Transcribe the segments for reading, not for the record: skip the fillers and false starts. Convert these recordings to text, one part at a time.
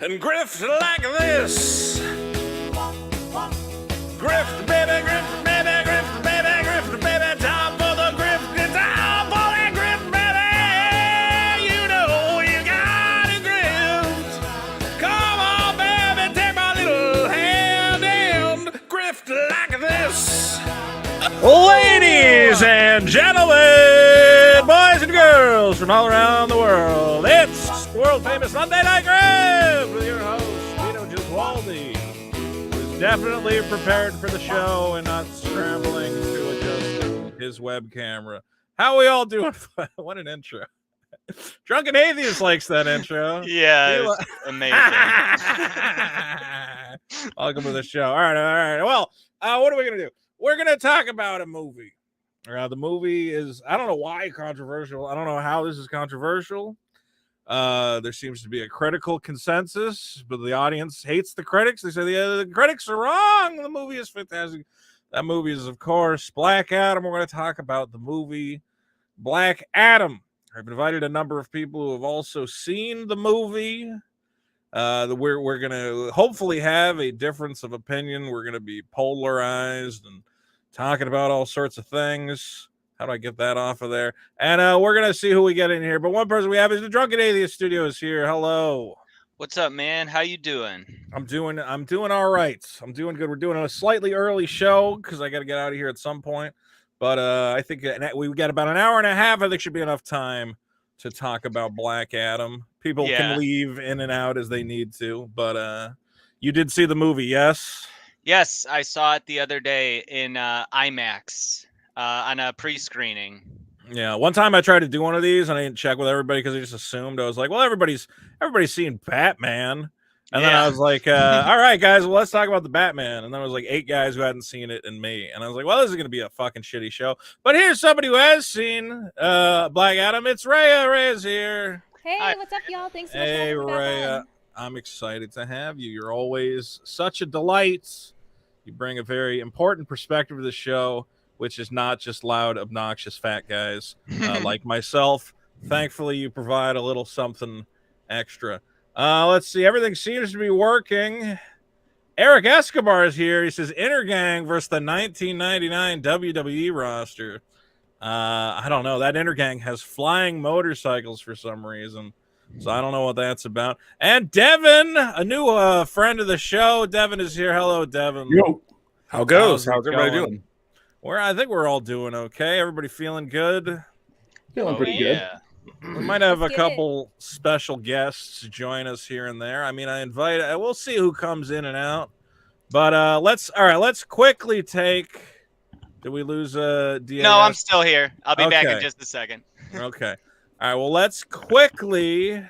and grift like this. Grift, baby, grift, baby, grift, baby, grift, baby. Time for the grift, it's time for that grift, baby. You know you gotta grift. Come on, baby, take my little hand and grift like this. Ladies and gentlemen, boys and girls from all around the world, it's world famous Monday Night Grift with your host, Vito Gesualdi, who's definitely prepared for the show and not scrambling to adjust his web camera. How are we all doing? What an intro. Drunken Atheist likes that intro. Yeah, it's amazing. Welcome to the show. All right. Well, what are we going to do? We're going to talk about a movie. The movie is, I don't know why controversial. I don't know how this is controversial. There seems to be a critical consensus, but the audience hates the critics. They say the critics are wrong. The movie is fantastic. That movie is, of course, Black Adam. We're going to talk about the movie Black Adam. I've invited a number of people who have also seen the movie. We're going to hopefully have a difference of opinion. We're going to be polarized and talking about all sorts of things. How do I get that off of there? And we're going to see who we get in here. But one person we have is the Drunken Atheist Studio is here. Hello. What's up, man? How you doing? I'm doing all right. I'm doing good. We're doing a slightly early show because I got to get out of here at some point. But I think we got about an hour and a half. I think should be enough time to talk about Black Adam. People can leave in and out as they need to. But you did see the movie, yes? Yes, I saw it the other day in IMAX on a pre-screening. Yeah, one time I tried to do one of these and I didn't check with everybody because I just assumed. I was like, well, everybody's seen Batman. And then I was like, all right, guys, well, let's talk about the Batman. And then it was like 8 guys who hadn't seen it and me. And I was like, well, this is going to be a fucking shitty show. But here's somebody who has seen Black Adam. It's Rhea. Rhea's here. Hey, Hi. What's up, y'all? Thanks so much for having me back Rhea. on. I'm excited to have you. You're always such a delight. You bring a very important perspective to the show, which is not just loud, obnoxious fat guys like myself. Thankfully, you provide a little something extra. Let's see. Everything seems to be working. Eric Escobar is here. He says, Intergang versus the 1999 WWE roster. I don't know. That Intergang has flying motorcycles for some reason. So I don't know what that's about. And Devin, a new friend of the show. Devin is here. Hello, Devin. Yo, how goes? How's everybody doing? I think we're all doing okay. Everybody feeling good? Feeling pretty good. We might have a couple special guests join us here and there. I mean, we'll see who comes in and out. But let's quickly take. Did we lose DAS? No, I'm still here. I'll be back in just a second. Okay. All right. Well, let's quickly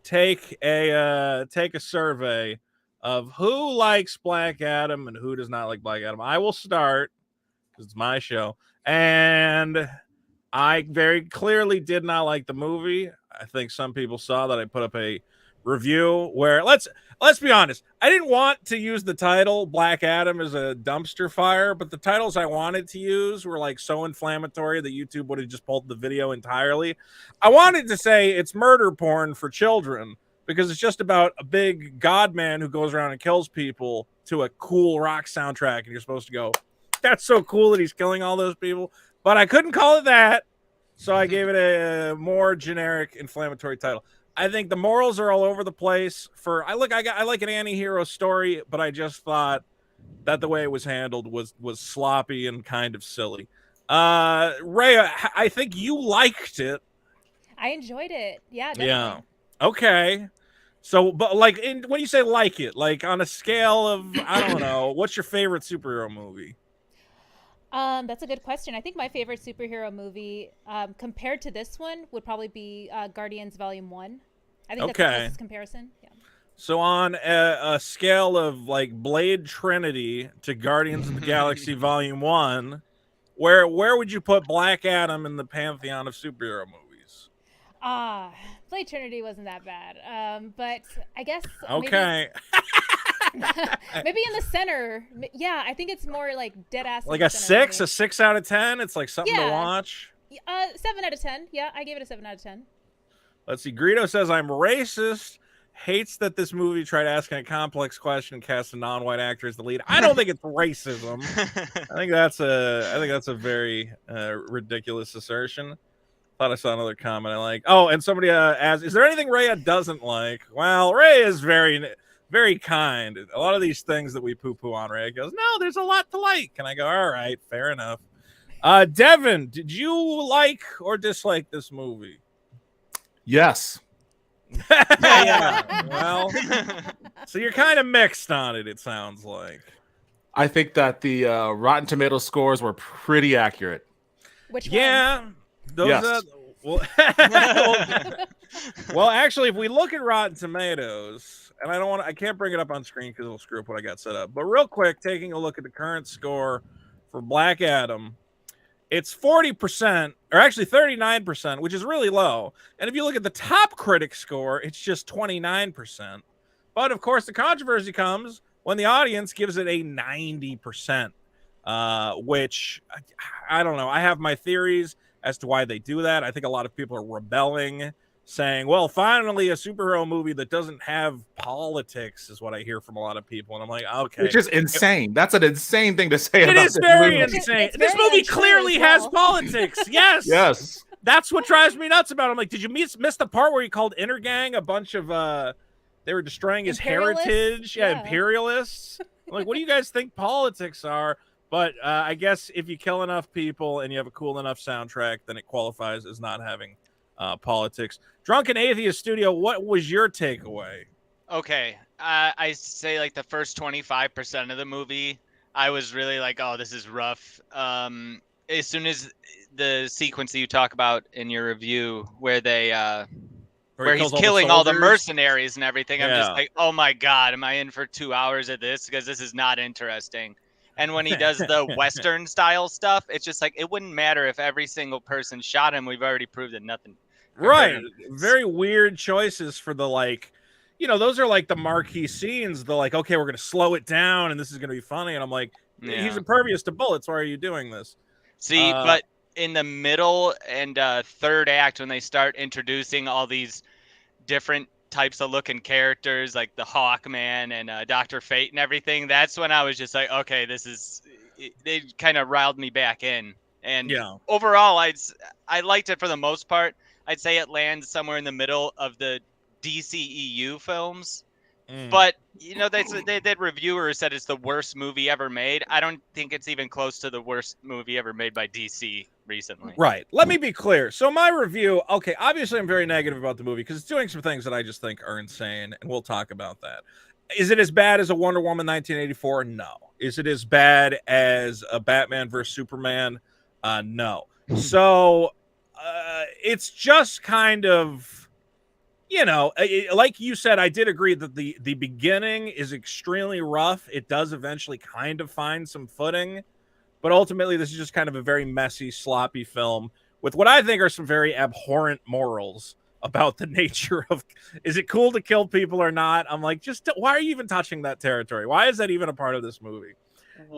take a survey of who likes Black Adam and who does not like Black Adam. I will start because it's my show, and I very clearly did not like the movie. I think some people saw that I put up a review where let's be honest. I didn't want to use the title Black Adam as a dumpster fire, but the titles I wanted to use were like so inflammatory that YouTube would have just pulled the video entirely. I wanted to say it's murder porn for children because it's just about a big god man who goes around and kills people to a cool rock soundtrack, and you're supposed to go, that's so cool that he's killing all those people. But I couldn't call it that, so I gave it a more generic, inflammatory title. I think the morals are all over the place. I like an anti-hero story, but I just thought that the way it was handled was sloppy and kind of silly. Rhea, I think you liked it. I enjoyed it. Yeah, definitely. Yeah. Okay. So, but like, when you say like it, like on a scale of, I don't know, what's your favorite superhero movie? That's a good question. I think my favorite superhero movie, compared to this one, would probably be Guardians Volume 1. I think that's the closest comparison. Yeah. So on a scale of like Blade Trinity to Guardians of the Galaxy Volume 1, where would you put Black Adam in the pantheon of superhero movies? Blade Trinity wasn't that bad. But I guess okay. Maybe in the center. Yeah, I think it's more like dead ass. Like a 6 out of 10. It's like something to watch. 7 out of 10. Yeah, I gave it a 7 out of 10. Let's see. Greedo says I'm racist hates that this movie tried asking a complex question and cast a non-white actor as the lead. I don't think it's racism. I think that's a very ridiculous assertion. Thought I saw another comment I like. Oh, and somebody asked, is there anything Rhea doesn't like? Well, Rhea is very, very kind. A lot of these things that we poo-poo on, Rhea goes, no, there's a lot to like. And I go, all right, fair enough. Devin, did you like or dislike this movie? Yes. Yeah. Well, so you're kind of mixed on it, it sounds like. I think that the Rotten Tomato scores were pretty accurate. Which yeah. ones? Those, yes. Well, actually, if we look at Rotten Tomatoes, and I can't bring it up on screen because it'll screw up what I got set up. But real quick, taking a look at the current score for Black Adam, it's 40%, or actually 39%, which is really low. And if you look at the top critic score, it's just 29%. But of course, the controversy comes when the audience gives it a 90%, which I don't know. I have my theories as to why they do that. I think a lot of people are rebelling, saying, well, finally a superhero movie that doesn't have politics is what I hear from a lot of people. And I'm like, okay. Which is insane. That's an insane thing to say. It about is this very movie. insane. It's This very movie untrue clearly as well. has politics. Yes. Yes. That's what drives me nuts about it. I'm like, did you miss the part where he called Intergang a bunch of they were destroying his Imperialists? heritage? Yeah. Imperialists. I'm like, what do you guys think politics are? But I guess if you kill enough people and you have a cool enough soundtrack, then it qualifies as not having politics. Drunken Atheist Studio, what was your takeaway? Okay, I say like the first 25% of the movie, I was really like, oh, this is rough. As soon as the sequence that you talk about in your review, where they where he's killing all the mercenaries and everything, I'm just like, oh my god, am I in for 2 hours of this? Because this is not interesting. And when he does the Western style stuff, it's just like, it wouldn't matter if every single person shot him. We've already proved that nothing. Right. Very weird choices for the, like, you know, those are like the marquee scenes. The like, okay, we're going to slow it down and this is going to be funny. And I'm like, he's impervious to bullets. Why are you doing this? See, but in the middle and third act, when they start introducing all these different types of looking characters like the Hawkman and Dr. Fate and everything, that's when I was just like, okay, this is, they kind of riled me back in. And overall, I liked it for the most part. I'd say it lands somewhere in the middle of the DCEU films. But, you know, that reviewer said it's the worst movie ever made. I don't think it's even close to the worst movie ever made by DC recently. Right. Let me be clear. So my review, okay, obviously I'm very negative about the movie because it's doing some things that I just think are insane, and we'll talk about that. Is it as bad as a Wonder Woman 1984? No. Is it as bad as a Batman vs. Superman? No. So it's just kind of, you know, like you said, I did agree that the beginning is extremely rough. It does eventually kind of find some footing, but ultimately this is just kind of a very messy, sloppy film with what I think are some very abhorrent morals about the nature of, is it cool to kill people or not? I'm like, just why are you even touching that territory? Why is that even a part of this movie?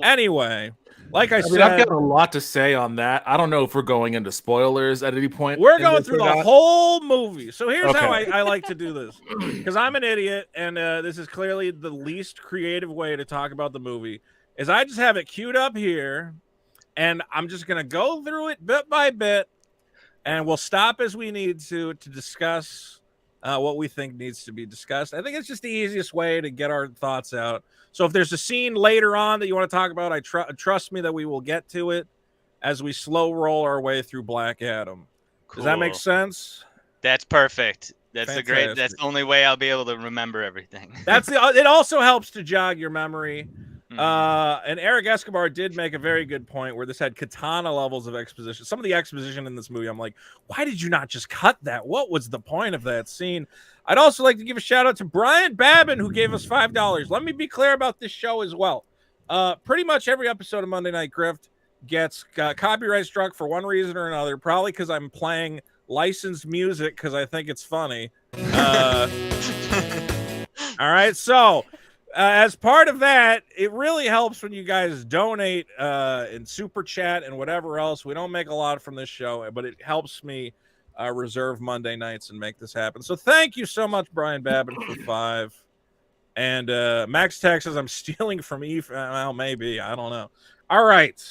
Anyway, like I said, I've got a lot to say on that. I don't know if we're going into spoilers at any point. We're going through the whole movie. So here's Okay. how I like to do this, because I'm an idiot, and this is clearly the least creative way to talk about the movie, is I just have it queued up here, and I'm just going to go through it bit by bit, and we'll stop as we need to discuss what we think needs to be discussed. I think it's just the easiest way to get our thoughts out. So if there's a scene later on that you want to talk about, trust me that we will get to it as we slow roll our way through Black Adam. Cool. Does that make sense? That's perfect. That's Fantastic. that's the only way I'll be able to remember everything. It also helps to jog your memory. And Eric Escobar did make a very good point where this had katana levels of exposition. Some of the exposition in this movie, I'm like, why did you not just cut that? What was the point of that scene? I'd also like to give a shout out to Brian Babin, who gave us $5. Let me be clear about this show as well. Pretty much every episode of Monday Night Grift gets copyright struck for one reason or another, probably because I'm playing licensed music because I think it's funny. All right, so as part of that, it really helps when you guys donate in Super Chat and whatever else. We don't make a lot from this show, but it helps me reserve Monday nights and make this happen. So thank you so much, Brian Babbitt, for 5. And Max Tech says I'm stealing from Eve. Well, maybe. I don't know. All right.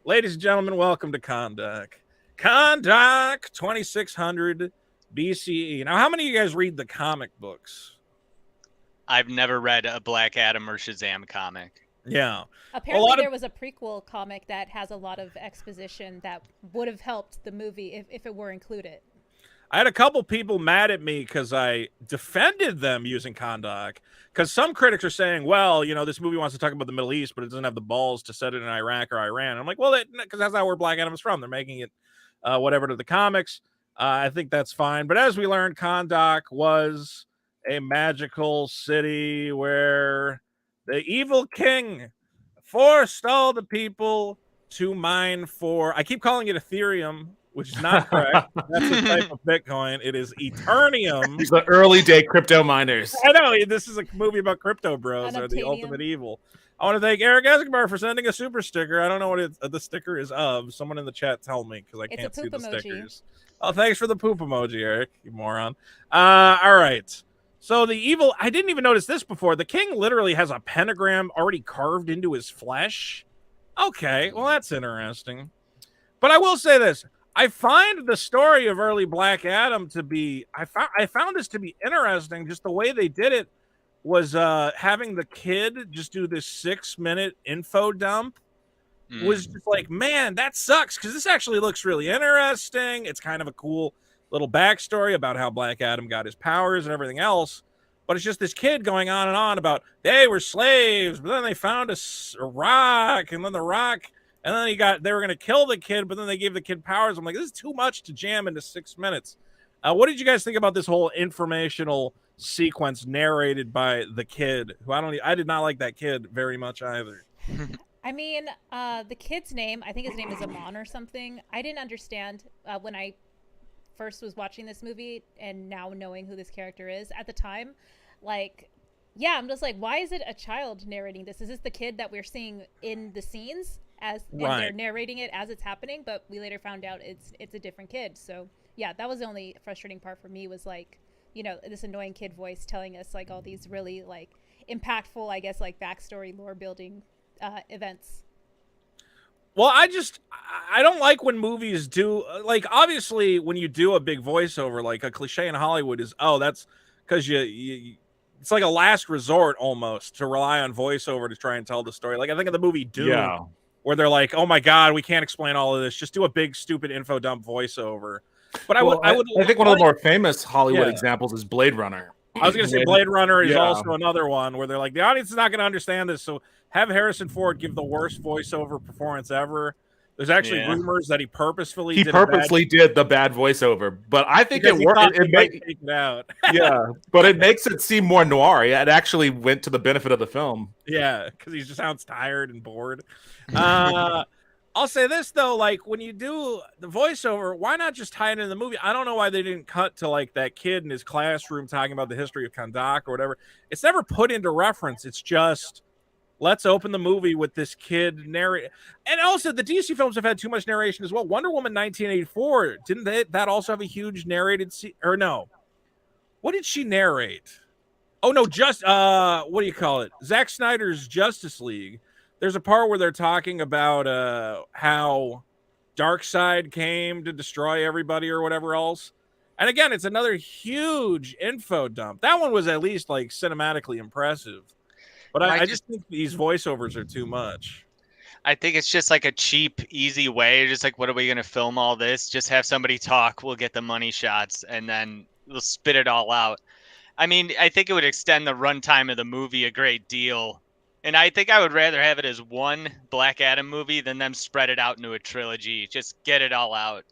Ladies and gentlemen, welcome to Kahndaq. Kahndaq 2600 BCE. Now, how many of you guys read the comic books? I've never read a Black Adam or Shazam comic. Yeah. Apparently there was a prequel comic that has a lot of exposition that would have helped the movie if it were included. I had a couple people mad at me because I defended them using Kahndaq. Because some critics are saying, well, you know, this movie wants to talk about the Middle East, but it doesn't have the balls to set it in Iraq or Iran. I'm like, well, because that's not where Black Adam is from. They're making it whatever to the comics. I think that's fine. But as we learned, Kahndaq was a magical city where the evil king forced all the people to mine for, I keep calling it Ethereum, which is not correct. That's a type of Bitcoin. It is Eternium. These are the early day crypto miners. I know. This is a movie about crypto bros. They're the ultimate evil. I want to thank Eric Escobar for sending a super sticker. I don't know what the sticker is of. Someone in the chat tell me because I can't see the stickers. Oh, thanks for the poop emoji, Eric, you moron. All right. So the evil, I didn't even notice this before. The king literally has a pentagram already carved into his flesh. Okay, well, that's interesting. But I will say this. I find the story of early Black Adam to be, I found this to be interesting. Just the way they did it was having the kid just do this 6-minute info dump was just like, man, that sucks. Because this actually looks really interesting. It's kind of a cool little backstory about how Black Adam got his powers and everything else. But it's just this kid going on and on about they were slaves, but then they found a rock, and then the rock, and then they were going to kill the kid, but then they gave the kid powers. I'm like, this is too much to jam into 6 minutes. What did you guys think about this whole informational sequence narrated by the kid? Who I did not like that kid very much either. I mean, the kid's name, I think his name is Amon or something. I didn't understand when I first was watching this movie and now knowing who this character is at the time. Like, yeah, I'm just like, why is it a child narrating this? Is this the kid that we're seeing in the scenes and they're narrating it as it's happening? But we later found out it's a different kid. So yeah, that was the only frustrating part for me, was like, you know, this annoying kid voice telling us like all these really like impactful, I guess, like backstory lore building events. Well, I don't like when movies do, like, obviously when you do a big voiceover, like a cliche in Hollywood is, oh, that's because you it's like a last resort almost to rely on voiceover to try and tell the story. Like I think of the movie Dune, where they're like, oh my God, we can't explain all of this. Just do a big stupid info dump voiceover. But I think one of the more famous Hollywood examples is Blade Runner. I was going to say Blade Runner is also another one where they're like, the audience is not going to understand this, so have Harrison Ford give the worst voiceover performance ever. There's actually rumors that he purposefully did the bad voiceover, but I think it worked. But it makes it seem more noir. Yeah, it actually went to the benefit of the film. Yeah, because he just sounds tired and bored. I'll say this though, like when you do the voiceover, why not just tie it into the movie? I don't know why they didn't cut to like that kid in his classroom talking about the history of Kahndaq or whatever. It's never put into reference. It's just, let's open the movie with this kid narrate. And also the DC films have had too much narration as well. Wonder Woman 1984, didn't that also have a huge narrated or no? What did she narrate? Oh no, what do you call it? Zack Snyder's Justice League. There's a part where they're talking about how Darkseid came to destroy everybody or whatever else. And again, it's another huge info dump. That one was at least like cinematically impressive. But I just think these voiceovers are too much. I think it's just like a cheap, easy way. Just like, what are we going to film all this? Just have somebody talk. We'll get the money shots and then we'll spit it all out. I mean, I think it would extend the runtime of the movie a great deal. And I think I would rather have it as one Black Adam movie than them spread it out into a trilogy. Just get it all out.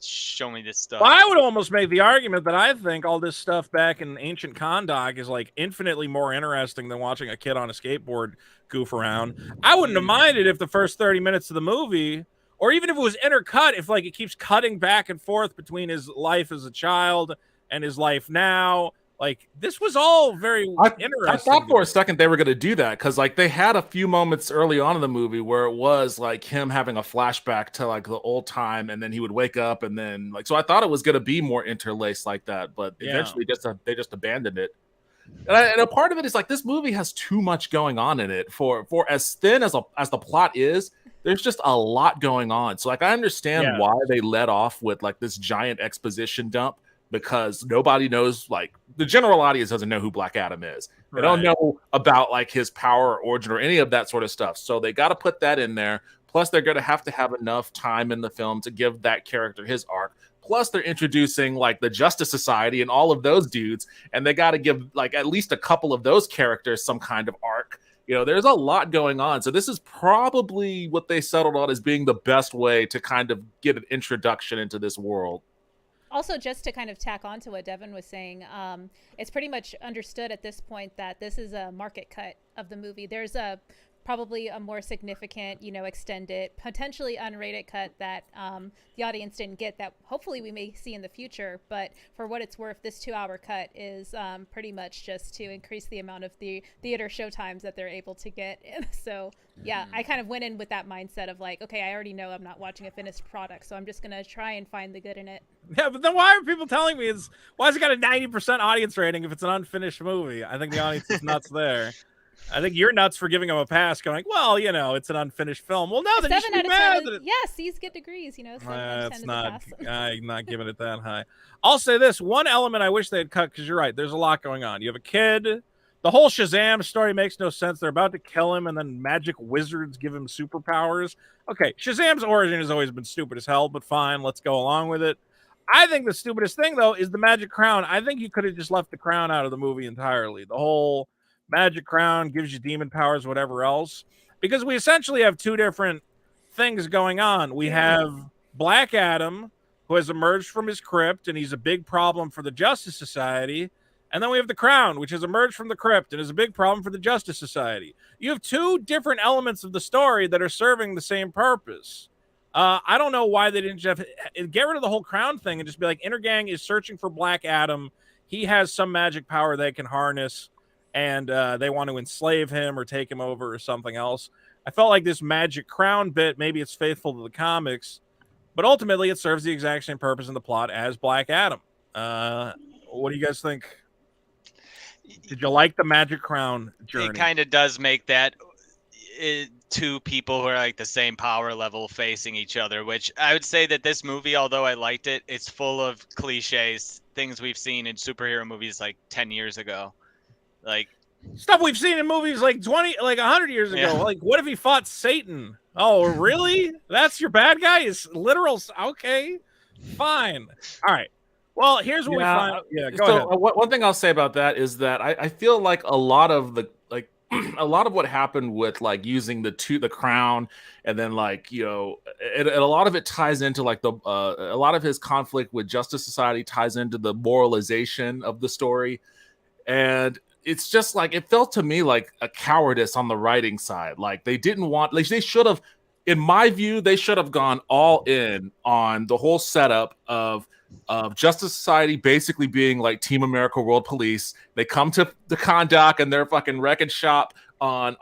Show me this stuff. Well, I would almost make the argument that I think all this stuff back in ancient Kahndaq is like infinitely more interesting than watching a kid on a skateboard goof around. I wouldn't have minded if the first 30 minutes of the movie, or even if it was intercut, if like it keeps cutting back and forth between his life as a child and his life now, Like this was all very I interesting. thought for a second they were going to do that because like they had a few moments early on in the movie where it was like him having a flashback to like the old time, and then he would wake up, and then like so I thought it was going to be more interlaced like that, but eventually they just abandoned it. And a part of it is like this movie has too much going on in it for as thin as the plot is. There's just a lot going on. So like I understand why they let off with like this giant exposition dump, because nobody knows, like the general audience doesn't know who Black Adam is. They don't know about like his power or origin or any of that sort of stuff. So they got to put that in there. Plus they're going to have enough time in the film to give that character his arc. Plus they're introducing like the Justice Society and all of those dudes. And they got to give like at least a couple of those characters some kind of arc. You know, there's a lot going on. So this is probably what they settled on as being the best way to kind of get an introduction into this world. Also, just to kind of tack on to what Devin was saying, it's pretty much understood at this point that this is a market cut of the movie. There's probably a more significant, extended, potentially unrated cut that the audience didn't get that hopefully we may see in the future. But for what it's worth, this 2-hour cut is pretty much just to increase the amount of the theater showtimes that they're able to get. So, yeah, I kind of went in with that mindset of like, okay, I already know I'm not watching a finished product, so I'm just going to try and find the good in it. Yeah, but then why are people telling me why has it got a 90% audience rating if it's an unfinished movie? I think the audience is nuts there. I think you're nuts for giving him a pass, going, well, it's an unfinished film. Well, no, then you should be mad that C's get degrees, 7 out of 10 is a pass. I'm not giving it that high. I'll say this, one element I wish they had cut, because you're right, there's a lot going on. You have a kid. The whole Shazam story makes no sense. They're about to kill him, and then magic wizards give him superpowers. Okay, Shazam's origin has always been stupid as hell, but fine, let's go along with it. I think the stupidest thing, though, is the magic crown. I think you could have just left the crown out of the movie entirely. The whole magic crown gives you demon powers, whatever else, because we essentially have two different things going on. We have Black Adam, who has emerged from his crypt, and he's a big problem for the Justice Society. And then we have the crown, which has emerged from the crypt and is a big problem for the Justice Society. You have two different elements of the story that are serving the same purpose. I don't know why they didn't just get rid of the whole crown thing and just be like, Intergang is searching for Black Adam. He has some magic power they can harness, and they want to enslave him or take him over or something else. I felt like this magic crown bit, maybe it's faithful to the comics, but ultimately it serves the exact same purpose in the plot as Black Adam. What do you guys think? Did you like the magic crown journey? It kind of does make that two people who are like the same power level facing each other, which I would say that this movie, although I liked it, it's full of cliches, things we've seen in superhero movies like 10 years ago. Like stuff we've seen in movies like 100 years ago. Like, what if he fought Satan? Oh, really? That's your bad guy? Is literal? Okay, fine. All right. Well, here's what we find. Yeah, go ahead. One thing I'll say about that is that I feel like a lot of a lot of what happened with like using the crown, and then like and a lot of it ties into like a lot of his conflict with Justice Society ties into the moralization of the story, and it's just like it felt to me like a cowardice on the writing side. Like they didn't want, like they should have, in my view, they should have gone all in on the whole setup of Justice Society basically being like Team America World Police. They come to the Kahndaq and their fucking wreckage shop on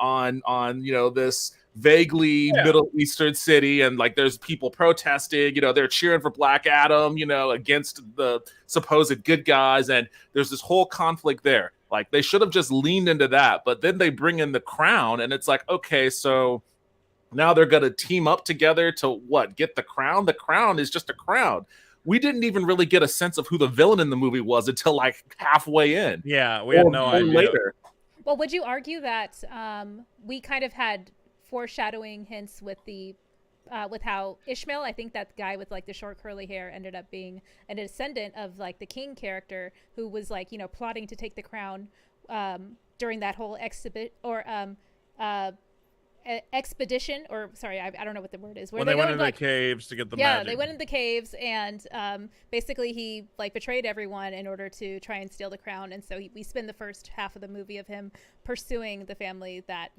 this vaguely Middle Eastern city, and like there's people protesting, they're cheering for Black Adam, against the supposed good guys, and there's this whole conflict there. Like they should have just leaned into that, but then they bring in the crown, and it's like, okay, so now they're gonna team up together to get the crown? The crown is just a crown. We didn't even really get a sense of who the villain in the movie was until like halfway in. Yeah, we had no idea. Later. Well, would you argue that we kind of had foreshadowing hints with with how Ishmael, I think that guy with like the short curly hair, ended up being a descendant of like the king character who was like, plotting to take the crown during that whole expedition, or sorry, I don't know what the word is. When they went into the caves to get the magic. Yeah, they went into the caves, and basically he like betrayed everyone in order to try and steal the crown. And so we spend the first half of the movie of him pursuing the family that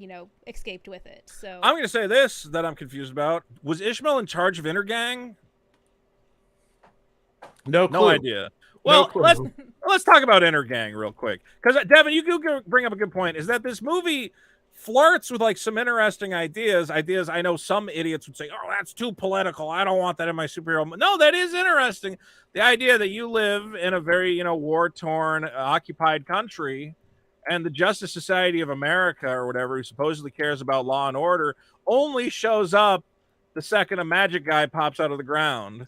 escaped with it. So I'm going to say this that I'm confused about: was Ishmael in charge of Intergang? No clue. No idea. Well, clue. let's talk about Intergang real quick, because Devin, you bring up a good point. Is that this movie flirts with like some interesting ideas? Ideas I know some idiots would say, "Oh, that's too political. I don't want that in my superhero." No, that is interesting. The idea that you live in a very war-torn, occupied country, and the Justice Society of America or whatever, who supposedly cares about law and order, only shows up the second a magic guy pops out of the ground.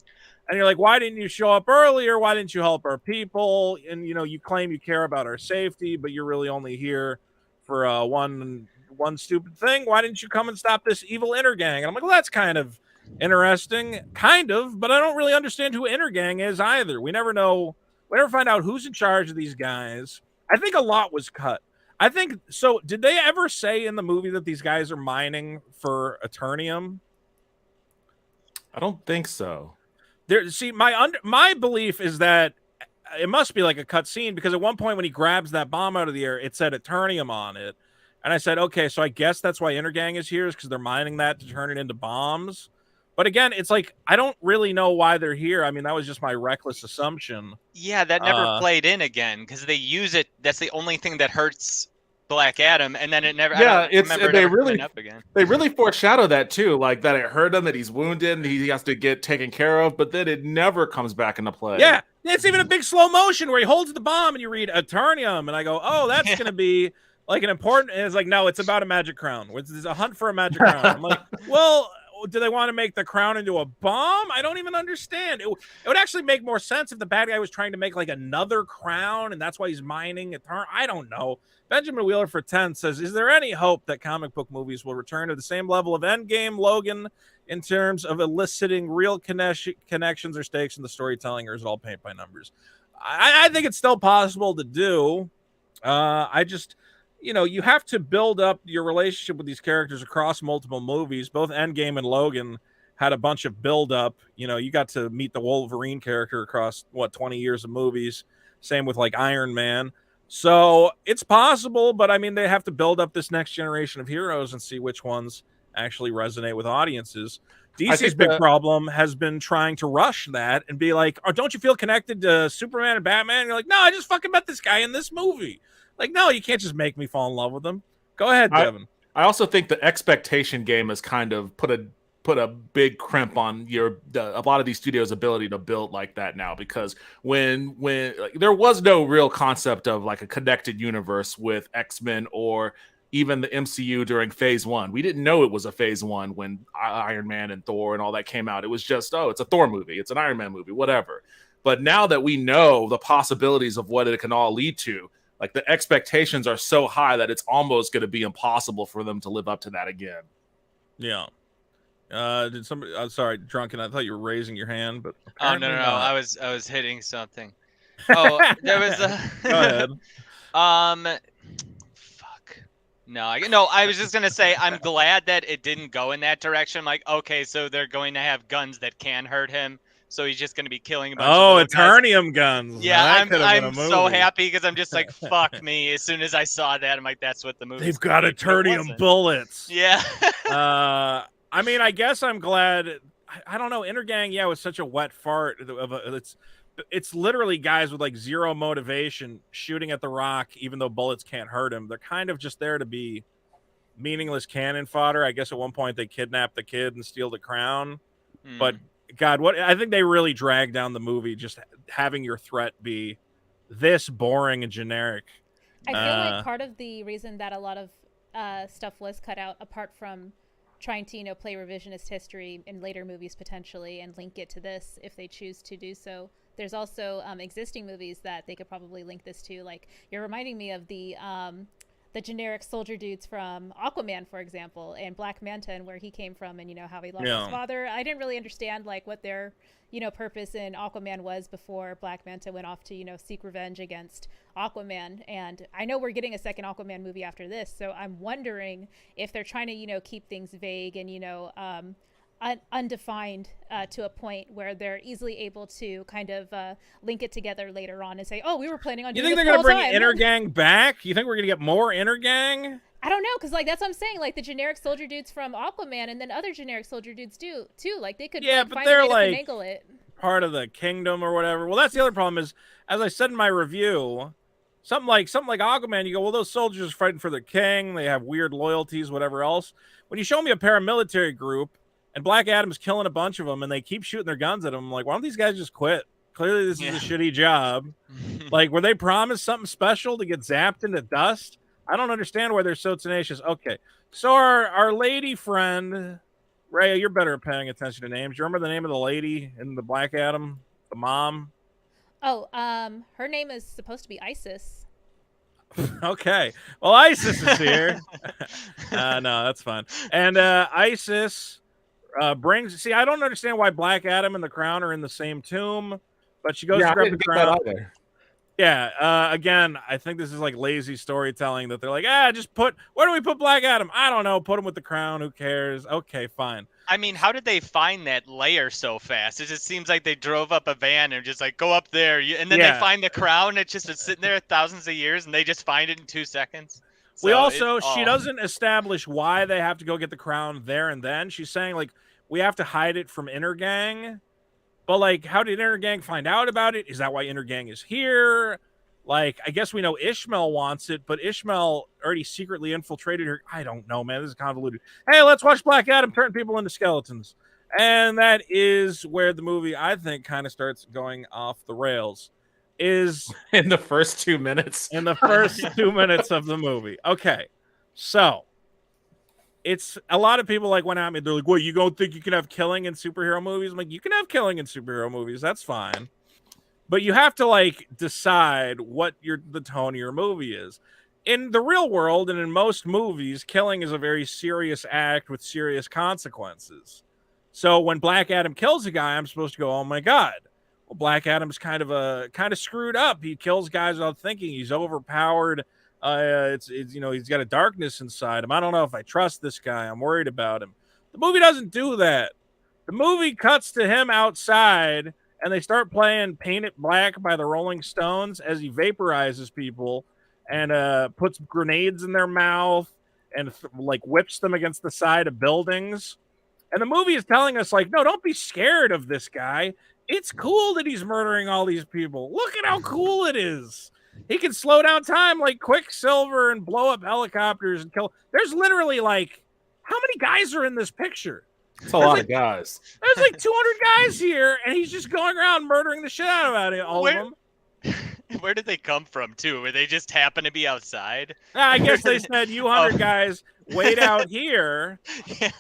And you're like, why didn't you show up earlier? Why didn't you help our people? And you claim you care about our safety, but you're really only here for one stupid thing. Why didn't you come and stop this evil Intergang? And I'm like, well, that's kind of interesting, kind of, but I don't really understand who Intergang is either. We never know. We never find out who's in charge of these guys. I think a lot was cut. I think so. Did they ever say in the movie that these guys are mining for Eternium? I don't think so. See, my belief is that it must be like a cut scene, because at one point when he grabs that bomb out of the air, it said Eternium on it. And I said, okay, so I guess that's why Intergang is here, is because they're mining that to turn it into bombs. But again, it's like, I don't really know why they're here. I mean, that was just my reckless assumption. Yeah, that never played in again, because they use it. That's the only thing that hurts Black Adam, and then it never. Yeah, they really up again. They really foreshadow that too, like that it hurt him, that he's wounded, and he has to get taken care of. But then it never comes back into play. Yeah, it's even a big slow motion where he holds the bomb, and you read Eternium, and I go, oh, that's gonna be like an important. And it's like, no, it's about a magic crown. It's a hunt for a magic crown. I'm like, well, do they want to make the crown into a bomb? I don't even understand. It would actually make more sense if the bad guy was trying to make like another crown, and that's why he's mining it. I don't know. Benjamin Wheeler for 10 says, is there any hope that comic book movies will return to the same level of Endgame, Logan, in terms of eliciting real connections or stakes in the storytelling, or is it all paint by numbers? I think it's still possible to do. I just, you have to build up your relationship with these characters across multiple movies. Both Endgame and Logan had a bunch of build up. You got to meet the Wolverine character across 20 years of movies. Same with like Iron Man. So it's possible, but I mean, they have to build up this next generation of heroes and see which ones actually resonate with audiences. DC's big problem has been trying to rush that and be like, oh, don't you feel connected to Superman and Batman? And you're like, no, I just fucking met this guy in this movie. Like, no, you can't just make me fall in love with him. Go ahead, Devin. I also think the expectation game has kind of put a big crimp on a lot of these studios' ability to build like that now, because when like, there was no real concept of like a connected universe with X-Men or even the MCU during Phase 1. We didn't know it was a Phase 1 when Iron Man and Thor and all that came out. It was just, oh, it's a Thor movie, it's an Iron Man movie, whatever. But now that we know the possibilities of what it can all lead to, like the expectations are so high that it's almost going to be impossible for them to live up to that again. Yeah. Did somebody? I'm sorry, Drunken. I thought you were raising your hand, but oh no, I was hitting something. Oh, there was a. Go ahead. Fuck. No, I was just gonna say I'm glad that it didn't go in that direction. Like, okay, so they're going to have guns that can hurt him, so he's just gonna be killing a bunch of Eternium guns. Yeah, I'm so happy, because I'm just like, fuck me. As soon as I saw that, I'm like, that's what the movie. They've got Eternium bullets. Yeah. I mean, I guess I'm glad. I don't know. Intergang, yeah, was such a wet fart. It's literally guys with like zero motivation shooting at the Rock, even though bullets can't hurt him. They're kind of just there to be meaningless cannon fodder. I guess at one point they kidnap the kid and steal the crown. But God, I think they really dragged down the movie, just having your threat be this boring and generic. I feel like part of the reason that a lot of stuff was cut out, apart from trying to play revisionist history in later movies potentially and link it to this if they choose to do so, there's also existing movies that they could probably link this to. Like, you're reminding me of the generic soldier dudes from Aquaman, for example, and Black Manta, and where he came from, and how he lost his father. I didn't really understand like what their purpose in Aquaman was before Black Manta went off to seek revenge against Aquaman. And I know we're getting a second Aquaman movie after this, so I'm wondering if they're trying to keep things vague and undefined to a point where they're easily able to kind of link it together later on and say, oh, we were planning on doing this. You think they're going to bring Intergang back? You think we're going to get more Intergang? I don't know, because like that's what I'm saying. Like the generic soldier dudes from Aquaman, and then other generic soldier dudes do too. Like they could but find they're a way like to finagle it. part of the kingdom or whatever. Well, that's the other problem is, as I said in my review, something like Aquaman, you go, well, those soldiers are fighting for the king. They have weird loyalties, whatever else. When you show me a paramilitary group and Black Adam's killing a bunch of them and they keep shooting their guns at him, I'm like, why don't these guys just quit? Clearly, this is a shitty job. Like, were they promised something special to get zapped into dust? I don't understand why they're so tenacious. Okay, so our lady friend, Ray, you're better at paying attention to names. You remember the name of the lady in the Black Adam, the mom? Oh, her name is supposed to be Isis. Okay, well, Isis is here. No, that's fine. And Isis brings. See, I don't understand why Black Adam and the Crown are in the same tomb, but she goes to grab the crown. Yeah, again, I think this is like lazy storytelling that they're like, just where do we put Black Adam? I don't know. Put him with the crown. Who cares? Okay, fine. I mean, how did they find that layer so fast? It just seems like they drove up a van and just like, go up there. And then they find the crown. It's just been sitting there thousands of years and they just find it in 2 seconds. So she doesn't establish why they have to go get the crown there and then. She's saying like, we have to hide it from Intergang. But, like, how did Intergang find out about it? Is that why Intergang is here? Like, I guess we know Ishmael wants it, but Ishmael already secretly infiltrated her. I don't know, man. This is convoluted. Hey, let's watch Black Adam turn people into skeletons. And that is where the movie, I think, kind of starts going off the rails. Is in the first 2 minutes. In the first 2 minutes of the movie. Okay, so it's a lot of people like went at me. They're like, "What? You don't think you can have killing in superhero movies?" I'm like, "You can have killing in superhero movies. That's fine, but you have to like decide what the tone of your movie is. In the real world and in most movies, killing is a very serious act with serious consequences. So when Black Adam kills a guy, I'm supposed to go, "Oh my god." Well, Black Adam's kind of screwed up. He kills guys without thinking. He's overpowered. It's he's got a darkness inside him. I don't know if I trust this guy. I'm worried about him. The movie doesn't do that. The movie cuts to him outside and they start playing Paint It Black by the Rolling Stones as he vaporizes people and puts grenades in their mouth and like whips them against the side of buildings. And the movie is telling us like, no, don't be scared of this guy. It's cool that he's murdering all these people. Look at how cool it is. He can slow down time like Quicksilver and blow up helicopters and kill. There's literally like, how many guys are in this picture? It's a lot of guys. There's like 200 guys here, and he's just going around murdering the shit out of all of them. Where did they come from, too? Where they just happen to be outside? I guess they said, you 100 guys, wait out here. Yeah.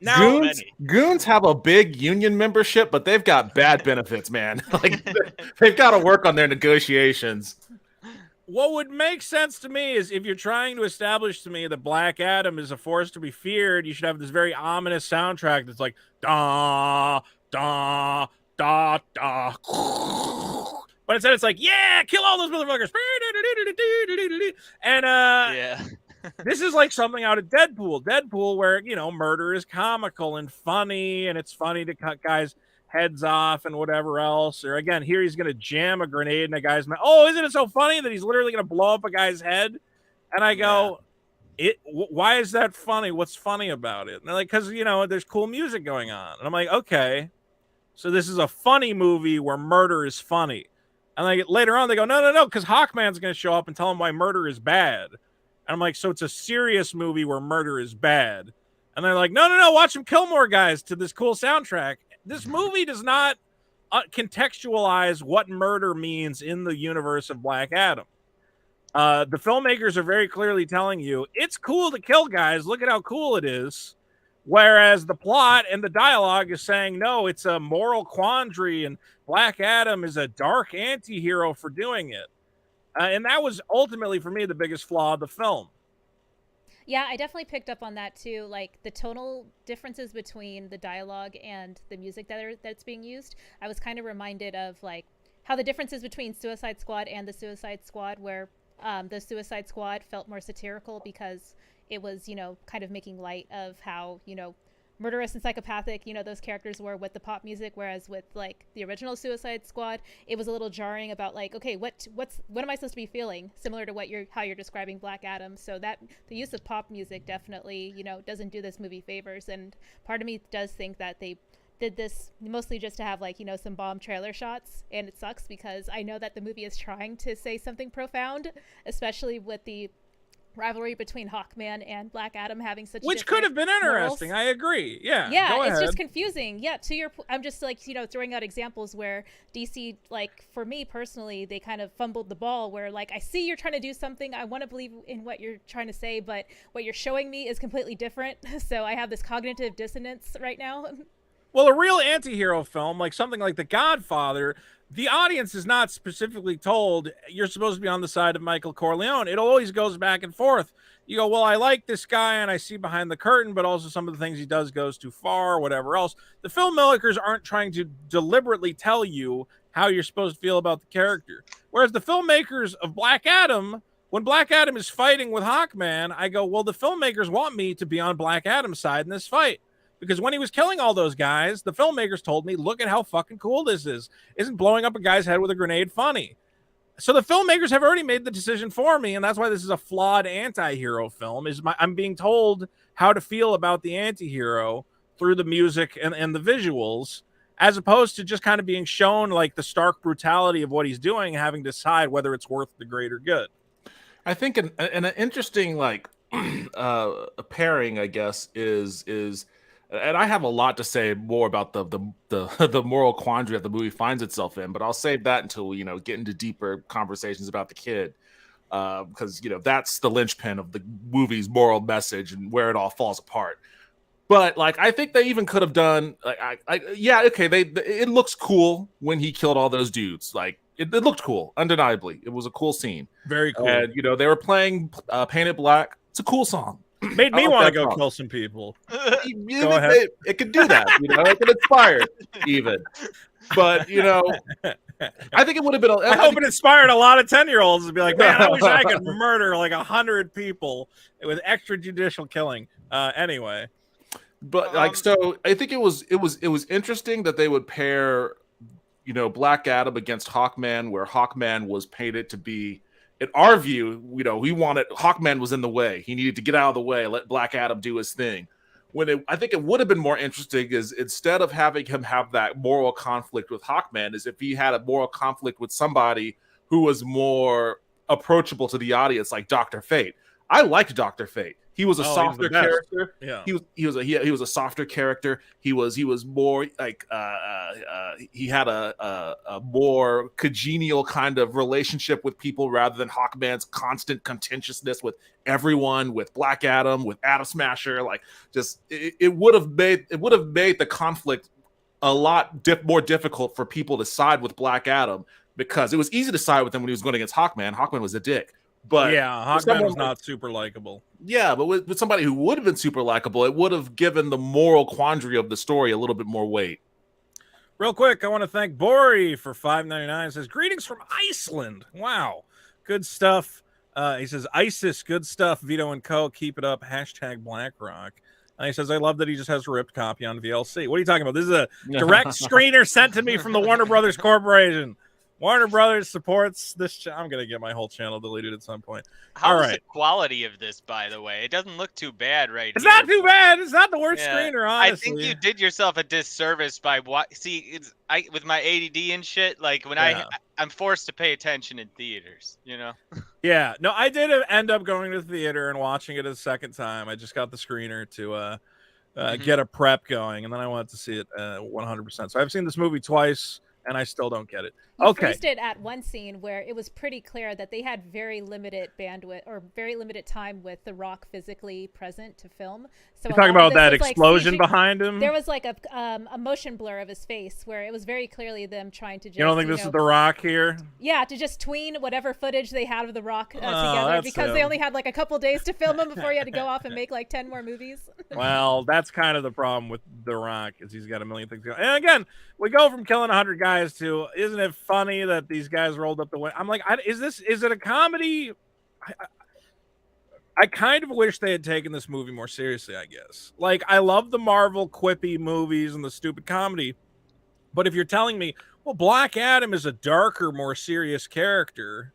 Now, Goons have a big union membership, but they've got bad benefits, man. Like they've got to work on their negotiations. What would make sense to me is if you're trying to establish to me that Black Adam is a force to be feared, you should have this very ominous soundtrack that's like da da da da. But instead, it's like, yeah, kill all those motherfuckers. And yeah. This is like something out of Deadpool, where murder is comical and funny, and it's funny to cut guys' heads off and whatever else. Or again, here he's gonna jam a grenade in a guy's mouth. Oh, isn't it so funny that he's literally gonna blow up a guy's head? And I go, why is that funny? What's funny about it? And they're like, because there's cool music going on. And I'm like, okay, so this is a funny movie where murder is funny. And like later on, they go, no, because Hawkman's gonna show up and tell him why murder is bad. And I'm like, so it's a serious movie where murder is bad. And they're like, no, watch him kill more guys to this cool soundtrack. This movie does not contextualize what murder means in the universe of Black Adam. The filmmakers are very clearly telling you, it's cool to kill guys. Look at how cool it is. Whereas the plot and the dialogue is saying, no, it's a moral quandary and Black Adam is a dark anti-hero for doing it. And that was ultimately, for me, the biggest flaw of the film. Yeah, I definitely picked up on that too. Like the tonal differences between the dialogue and the music that's being used. I was kind of reminded of like how the differences between Suicide Squad and the Suicide Squad, where the Suicide Squad felt more satirical because it was, kind of making light of how, murderous and psychopathic, those characters were with the pop music, whereas with like the original Suicide Squad, it was a little jarring about like, okay, what am I supposed to be feeling, similar to how you're describing Black Adam. So that the use of pop music definitely doesn't do this movie favors, and part of me does think that they did this mostly just to have like some bomb trailer shots, and it sucks because I know that the movie is trying to say something profound, especially with the rivalry between Hawkman and Black Adam having such which could have been interesting. I agree. Yeah, go it's ahead. just confusing. Yeah, to your I'm just like throwing out examples where DC, like for me personally, they kind of fumbled the ball, where like I see you're trying to do something, I want to believe in what you're trying to say, but what you're showing me is completely different. So I have this cognitive dissonance right now. Well, a real anti-hero film, like something like The Godfather, the audience is not specifically told you're supposed to be on the side of Michael Corleone. It always goes back and forth. You go, well, I like this guy and I see behind the curtain, but also some of the things he does goes too far or whatever else. The filmmakers aren't trying to deliberately tell you how you're supposed to feel about the character. Whereas the filmmakers of Black Adam, when Black Adam is fighting with Hawkman, I go, well, the filmmakers want me to be on Black Adam's side in this fight. Because when he was killing all those guys, the filmmakers told me, look at how fucking cool this is. Isn't blowing up a guy's head with a grenade funny? So the filmmakers have already made the decision for me, and that's why this is a flawed anti-hero film. I'm being told how to feel about the anti-hero through the music and the visuals, as opposed to just kind of being shown like the stark brutality of what he's doing, having to decide whether it's worth the greater good. I think an interesting like pairing, I guess, is and I have a lot to say more about the moral quandary that the movie finds itself in, but I'll save that until we get into deeper conversations about the kid, because that's the linchpin of the movie's moral message and where it all falls apart. But like, I think they even could have done it looks cool when he killed all those dudes. Like it looked cool, undeniably. It was a cool scene. Very cool. And they were playing Painted Black. It's a cool song. Made me want to go kill some people. Go ahead. It could do that. It could inspire even. But I think it would have been. I hope it inspired a lot of 10-year-olds to be like, man, I wish I could murder like 100 people with extrajudicial killing. Anyway, but so I think it was interesting that they would pair, Black Adam against Hawkman, where Hawkman was painted to be. In our view, we wanted Hawkman was in the way. He needed to get out of the way, let Black Adam do his thing. I think it would have been more interesting is instead of having him have that moral conflict with Hawkman, is if he had a moral conflict with somebody who was more approachable to the audience, like Dr. Fate. I liked Dr. Fate. He was a softer character. Yeah. He was a softer character. He was more like he had a more congenial kind of relationship with people rather than Hawkman's constant contentiousness with everyone, with Black Adam, with Atom Smasher. Like just it would have made the conflict a lot more difficult for people to side with Black Adam, because it was easy to side with him when he was going against Hawkman. Hawkman was a dick. But yeah, Hawkman was not super likable. Yeah, but with somebody who would have been super likable, it would have given the moral quandary of the story a little bit more weight. Real quick, I want to thank Bori for $5.99. It says, greetings from Iceland. Wow. Good stuff. He says, ISIS, good stuff. Vito and Co. Keep it up. Hashtag BlackRock. And he says, I love that he just has a ripped copy on VLC. What are you talking about? This is a direct screener sent to me from the Warner Brothers Corporation. Warner Brothers supports this. I'm going to get my whole channel deleted at some point. How is the quality of this, by the way? It doesn't look too bad It's not too bad. It's not the worst screener, honestly. I think you did yourself a disservice by with my ADD and shit, like when I'm forced to pay attention in theaters, Yeah. No, I did end up going to the theater and watching it a second time. I just got the screener to get a prep going, and then I wanted to see it 100%. So I've seen this movie twice, and I still don't get it. You phrased it at one scene where it was pretty clear that they had very limited bandwidth or very limited time with The Rock physically present to film. So you're talking about that explosion behind him? There was like a motion blur of his face where it was very clearly them trying to just... You don't think this is The Rock here? Yeah, to just tween whatever footage they had of The Rock together, because they only had like a couple days to film him before he had to go off and make like 10 more movies. Well, that's kind of the problem with The Rock, is he's got a million things going. And again, we go from killing 100 guys to, isn't it funny that these guys rolled up the way? I'm like, is it a comedy? I kind of wish they had taken this movie more seriously, I guess. Like, I love the Marvel quippy movies and the stupid comedy, but if you're telling me, well, Black Adam is a darker, more serious character,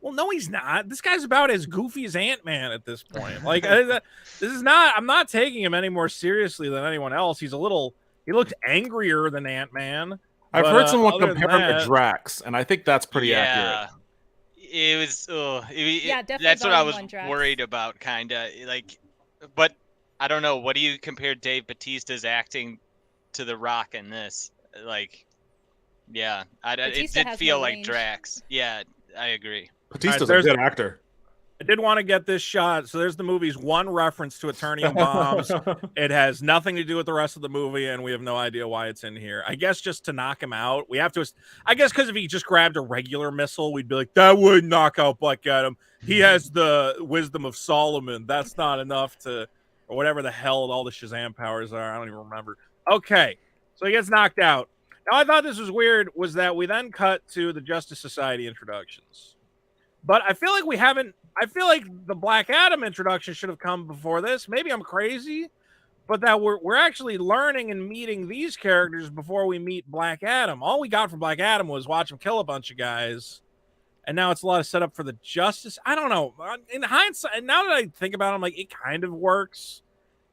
well, no, he's not. This guy's about as goofy as Ant-Man at this point. Like, I'm not taking him any more seriously than anyone else. He looks angrier than Ant-Man. I've heard someone other than compare him that- to Drax, and I think that's pretty accurate. It was. Yeah, definitely That's what I Volume was 1 Drax. worried about, kind of like. But I don't know. What do you compare Dave Bautista's acting to The Rock in this? Like, yeah, it Bautista did has feel more like range. Drax. Yeah, I agree. Batista's Alright, a good actor. I did want to get this shot. So there's the movie's one reference to Eternium bombs. It has nothing to do with the rest of the movie, and we have no idea why it's in here. I guess just to knock him out. We have to. I guess because if he just grabbed a regular missile, we'd be like, that would knock out Black Adam. He has the wisdom of Solomon. That's not enough to, or whatever the hell all the Shazam powers are. I don't even remember. Okay, so he gets knocked out. Now I thought this was weird. Was that we then cut to the Justice Society introductions. But I feel like we haven't. I feel like the Black Adam introduction should have come before this. Maybe I'm crazy, but that we're actually learning and meeting these characters before we meet Black Adam. All we got from Black Adam was watch him kill a bunch of guys, and now it's a lot of setup for the Justice. I don't know. In hindsight, now that I think about it, I'm like, it kind of works,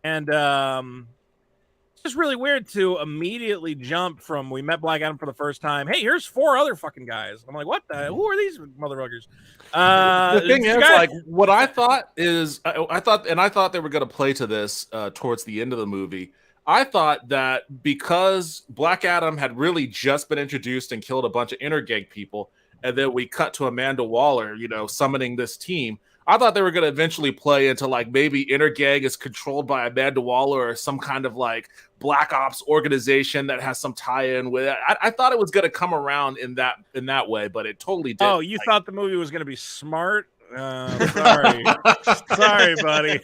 and it's just really weird to immediately jump from we met Black Adam for the first time. Hey, here's 4 other fucking guys. I'm like, what the? Who are these motherfuckers? The thing is, like, what I thought is, I thought they were going to play to this towards the end of the movie. I thought that because Black Adam had really just been introduced and killed a bunch of Intergang people, and then we cut to Amanda Waller, summoning this team. I thought they were going to eventually play into like maybe Intergang is controlled by Amanda Waller or some kind of like Black Ops organization that has some tie-in with it. I thought it was going to come around in that way, but it totally didn't. Oh, you thought the movie was going to be smart? Sorry, sorry, buddy.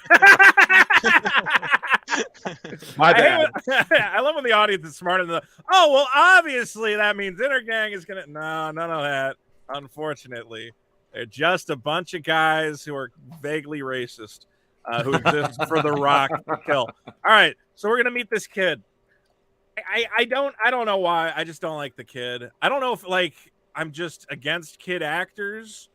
My bad. I love when the audience is smart and oh well, obviously that means Intergang is going to. No, none of that. Unfortunately. They're just a bunch of guys who are vaguely racist, who exist for The Rock to kill. All right, so we're gonna meet this kid. I don't know why. I just don't like the kid. I don't know if like I'm just against kid actors.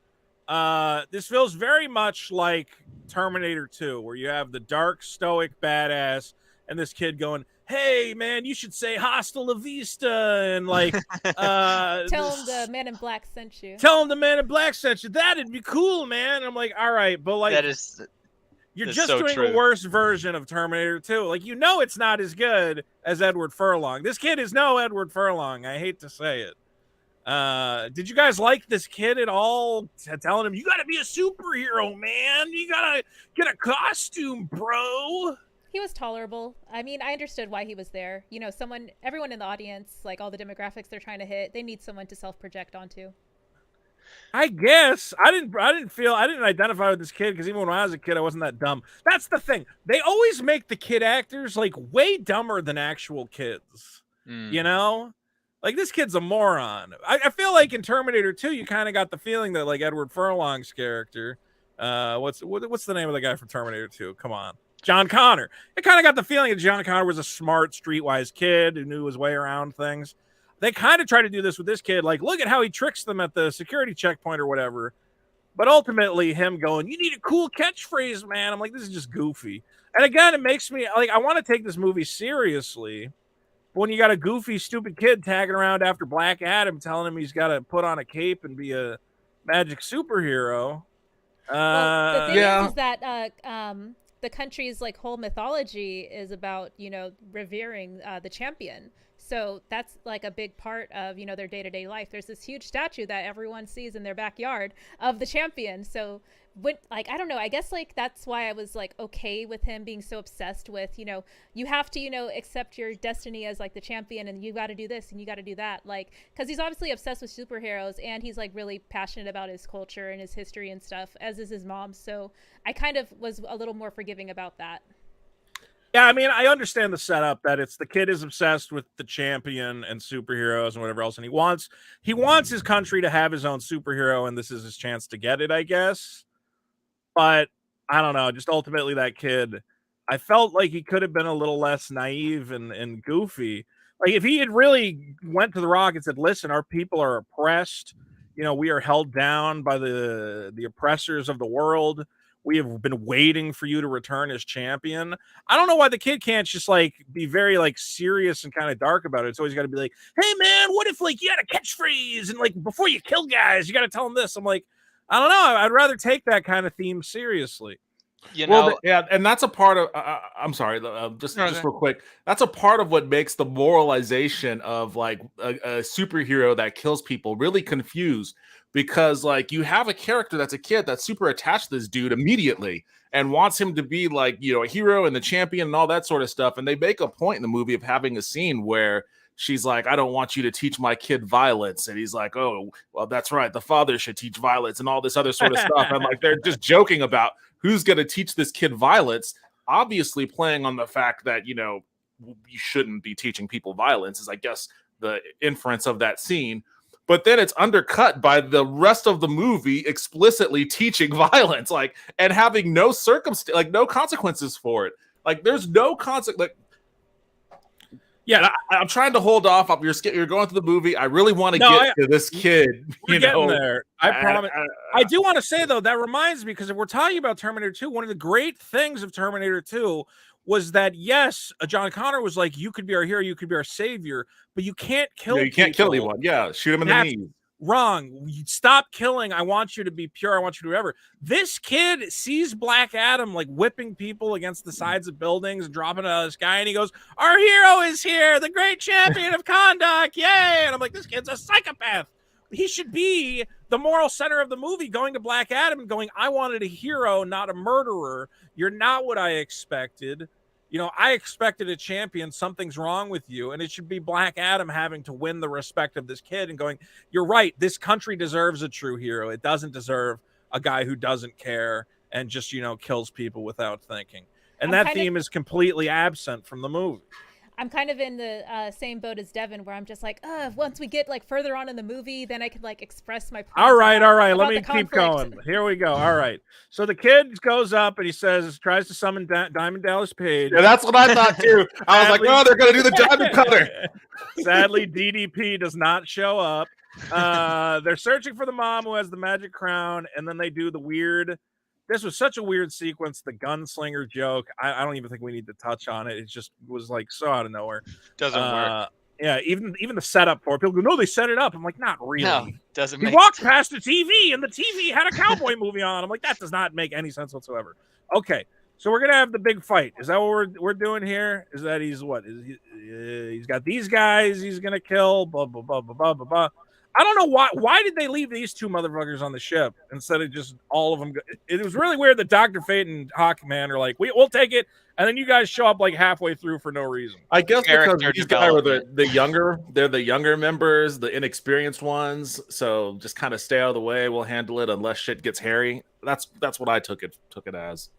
This feels very much like Terminator 2, where you have the dark, stoic badass, and this kid going, hey man, you should say hasta la vista, and like Tell him the Man in Black sent you. Tell him the Man in Black sent you. That'd be cool, man. And I'm like, all right, but like you're just so doing true. a worse version of Terminator 2. Like, it's not as good as Edward Furlong. This kid is no Edward Furlong. I hate to say it. Did you guys like this kid at all? Telling him, you gotta be a superhero, man. You gotta get a costume, bro. He was tolerable. I mean, I understood why he was there. Everyone in the audience, like all the demographics they're trying to hit, they need someone to self-project onto. I guess I didn't identify with this kid because even when I was a kid, I wasn't that dumb. That's the thing. They always make the kid actors like way dumber than actual kids. Like this kid's a moron. I feel like in Terminator 2, you kind of got the feeling that like Edward Furlong's character, what's the name of the guy from Terminator 2? Come on. John Connor. I kind of got the feeling that John Connor was a smart, streetwise kid who knew his way around things. They kind of try to do this with this kid. Like, look at how he tricks them at the security checkpoint or whatever. But ultimately, him going, you need a cool catchphrase, man. I'm like, this is just goofy. And again, it makes me, like, I want to take this movie seriously. But when you got a goofy, stupid kid tagging around after Black Adam telling him he's got to put on a cape and be a magic superhero. Well, the thing is that the country's like whole mythology is about revering the champion, so that's like a big part of their day-to-day life. There's this huge statue that everyone sees in their backyard of the champion. So I don't know, I guess like that's why I was like okay with him being so obsessed with you have to accept your destiny as like the champion, and you got to do this and you got to do that, like because he's obviously obsessed with superheroes and he's like really passionate about his culture and his history and stuff, as is his mom. So I kind of was a little more forgiving about that. Yeah, I mean, I understand the setup that it's the kid is obsessed with the champion and superheroes and whatever else, and he wants his country to have his own superhero, and this is his chance to get it, I guess. But I don't know, just ultimately that kid, I felt like he could have been a little less naive and goofy. Like if he had really went to The Rock and said, "Listen, our people are oppressed. You know, we are held down by the oppressors of the world. We have been waiting for you to return as champion." I don't know why the kid can't just like be very like serious and kind of dark about it. It's always got to be like, "Hey man, what if like you had a catchphrase and like before you kill guys, you got to tell them this." I'm like, I don't know. I'd rather take that kind of theme seriously. You know, yeah, and that's a part of. I'm sorry, just real quick. That's a part of what makes the moralization of like a superhero that kills people really confused, because like you have a character that's a kid that's super attached to this dude immediately and wants him to be like, you know, a hero and the champion and all that sort of stuff. And they make a point in the movie of having a scene where she's like, "I don't want you to teach my kid violence," and he's like, "Oh, well, that's right. The father should teach violence," and all this other sort of stuff. And like they're just joking about who's going to teach this kid violence, obviously playing on the fact that, you know, you shouldn't be teaching people violence is, I guess, the inference of that scene. But then it's undercut by the rest of the movie explicitly teaching violence, like, and having no no consequences for it. Like, there's no consequence. Like, yeah, I'm trying to hold off. You're going through the movie. I really want to get to this kid. We're getting there. I promise. I do want to say, though, that reminds me, because if we're talking about Terminator 2, one of the great things of Terminator 2 was that, yes, John Connor was like, you could be our hero, you could be our savior, but you can't kill people. You can't kill anyone. Yeah, shoot him in the knees. Wrong. Stop killing. I want you to be pure. I want you to do whatever. This kid sees Black Adam like whipping people against the sides of buildings and dropping out of the sky, and he goes, "Our hero is here, the great champion of Kahndaq, yay!" And I'm like, this kid's a psychopath. He should be the moral center of the movie, going to Black Adam and going, "I wanted a hero, not a murderer. You're not what I expected. You know, I expected a champion. Something's wrong with you." And it should be Black Adam having to win the respect of this kid and going, "You're right. This country deserves a true hero. It doesn't deserve a guy who doesn't care and just, you know, kills people without thinking." And that theme is completely absent from the movie. I'm kind of in the same boat as Devin, where I'm just like, once we get like further on in the movie, then I could like express my. All right. Let me keep going. Here we go. All right. So the kid goes up and he tries to summon Diamond Dallas Page. Yeah, that's what I thought too. I was like, "Oh, they're gonna do the Diamond Cutter." Sadly, DDP does not show up. They're searching for the mom who has the magic crown, and then they do the weird. This was such a weird sequence, the gunslinger joke. I don't even think we need to touch on it. It just was like so out of nowhere. Doesn't work. Yeah, even the setup for it. People go, "No, they set it up." I'm like, not really. No, doesn't. He walked past the TV, and the TV had a cowboy movie on. I'm like, that does not make any sense whatsoever. Okay, so we're gonna have the big fight. Is that what we're doing here? Is that he's got these guys he's gonna kill? Blah blah blah blah blah blah blah. I don't know why did they leave these two motherfuckers on the ship instead of just all of them? It was really weird that Dr. Fate and Hawkman are like, we'll take it, and then you guys show up like halfway through for no reason. I guess because these guys are the younger members, the inexperienced ones. So just kind of stay out of the way. We'll handle it unless shit gets hairy. That's what I took it as.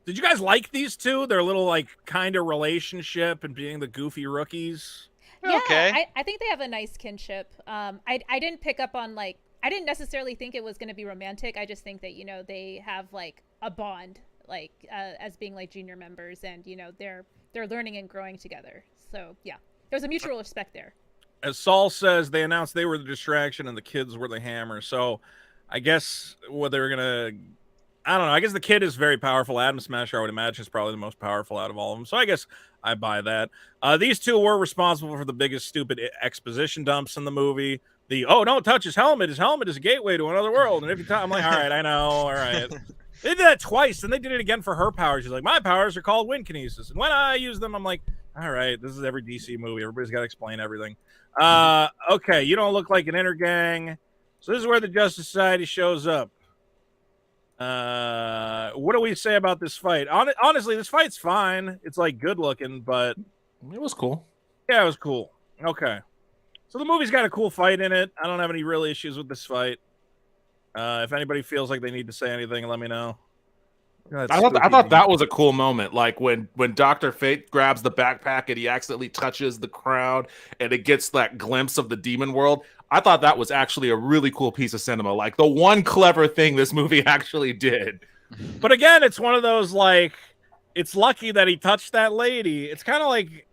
Did you guys like these two? Their little like kind of relationship and being the goofy rookies? Yeah, okay. I think they have a nice kinship. I didn't pick up on like, I didn't necessarily think it was going to be romantic. I just think that, you know, they have like a bond, like as being like junior members, and you know they're learning and growing together. So yeah, there's a mutual respect there. As Saul says, they announced they were the distraction and the kids were the hammer. So I guess what they were gonna. I don't know. I guess the kid is very powerful. Adam Smasher, I would imagine, is probably the most powerful out of all of them. So I guess I buy that. These two were responsible for the biggest stupid exposition dumps in the movie. Don't touch his helmet. His helmet is a gateway to another world. And if you I'm like, all right, I know. All right. They did that twice, and they did it again for her powers. She's like, my powers are called wind kinesis. And when I use them, I'm like, all right, this is every DC movie. Everybody's got to explain everything. Okay, you don't look like an inner gang. So this is where the Justice Society shows up. What do we say about this fight? Honestly, this fight's fine. It's like good looking, but it was cool. Yeah, it was cool. Okay, so the movie's got a cool fight in it. I don't have any real issues with this fight. If anybody feels like they need to say anything, let me know. I thought that was a cool moment, like when Dr. Fate grabs the backpack and he accidentally touches the crowd and it gets that glimpse of the demon world. I thought that was actually a really cool piece of cinema, like the one clever thing this movie actually did. But again, it's one of those like, it's lucky that he touched that lady. It's kind of like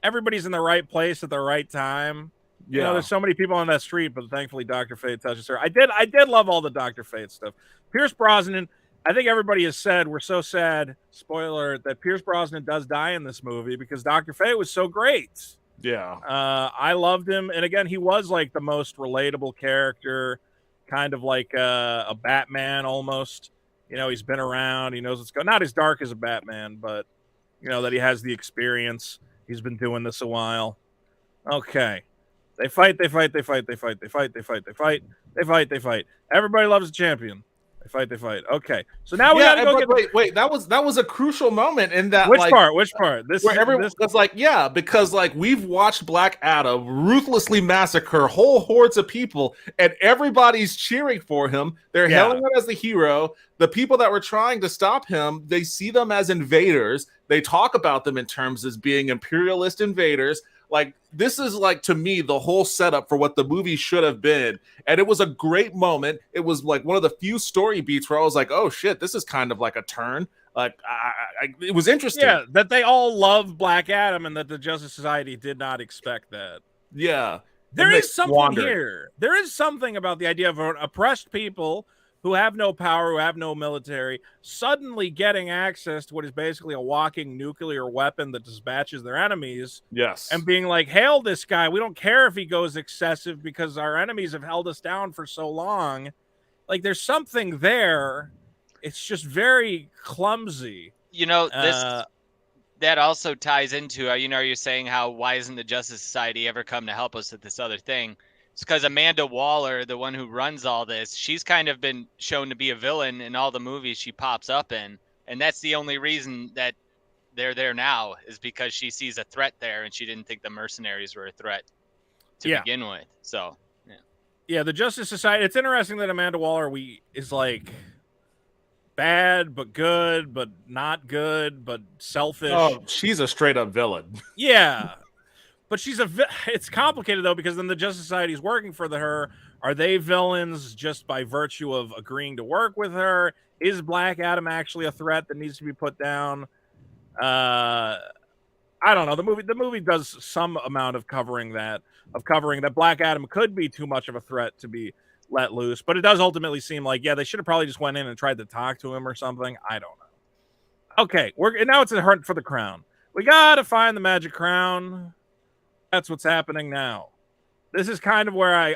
everybody's in the right place at the right time. Yeah. You know, there's so many people on that street, but thankfully Dr. Fate touches her. I did love all the Dr. Fate stuff. Pierce Brosnan, I think everybody has said, we're so sad, spoiler, that Pierce Brosnan does die in this movie because Dr. Fate was so great. Yeah. I loved him. And again, he was like the most relatable character, kind of like a Batman almost. You know, he's been around. He knows what's going on. Not as dark as a Batman, but, you know, that he has the experience. He's been doing this a while. Okay. They fight. Everybody loves a champion. They fight. Okay. So now we gotta go get... Wait. That was a crucial moment in that. Which part? This where everyone was like, yeah, because like we've watched Black Adam ruthlessly massacre whole hordes of people, and everybody's cheering for him. They're hailing him as the hero. The people that were trying to stop him, they see them as invaders. They talk about them in terms as being imperialist invaders. Like, this is, like, to me, the whole setup for what the movie should have been. And it was a great moment. It was, like, one of the few story beats where I was like, oh, shit, this is kind of like a turn. Like, it was interesting. Yeah, that they all love Black Adam and that the Justice Society did not expect that. Yeah. There is something here. There is something about the idea of oppressed people who have no power, who have no military, suddenly getting access to what is basically a walking nuclear weapon that dispatches their enemies. Yes. And being like, hail this guy. We don't care if he goes excessive because our enemies have held us down for so long. Like, there's something there. It's just very clumsy. You know, that also ties into, you know, you're saying how, why isn't the Justice Society ever come to help us with this other thing? It's because Amanda Waller, the one who runs all this, she's kind of been shown to be a villain in all the movies she pops up in. And that's the only reason that they're there now, is because she sees a threat there and she didn't think the mercenaries were a threat to begin with. So, yeah, the Justice Society. It's interesting that Amanda Waller is like bad, but good, but not good, but selfish. Oh, she's a straight up villain. Yeah. But it's complicated, though, because then the Justice Society is working for her. Are they villains just by virtue of agreeing to work with her? Is Black Adam actually a threat that needs to be put down? I don't know. The movie does some amount of covering that Black Adam could be too much of a threat to be let loose. But it does ultimately seem like, yeah, they should have probably just went in and tried to talk to him or something. I don't know. Okay, now it's a hunt for the crown. We got to find the magic crown. That's what's happening now. This is kind of where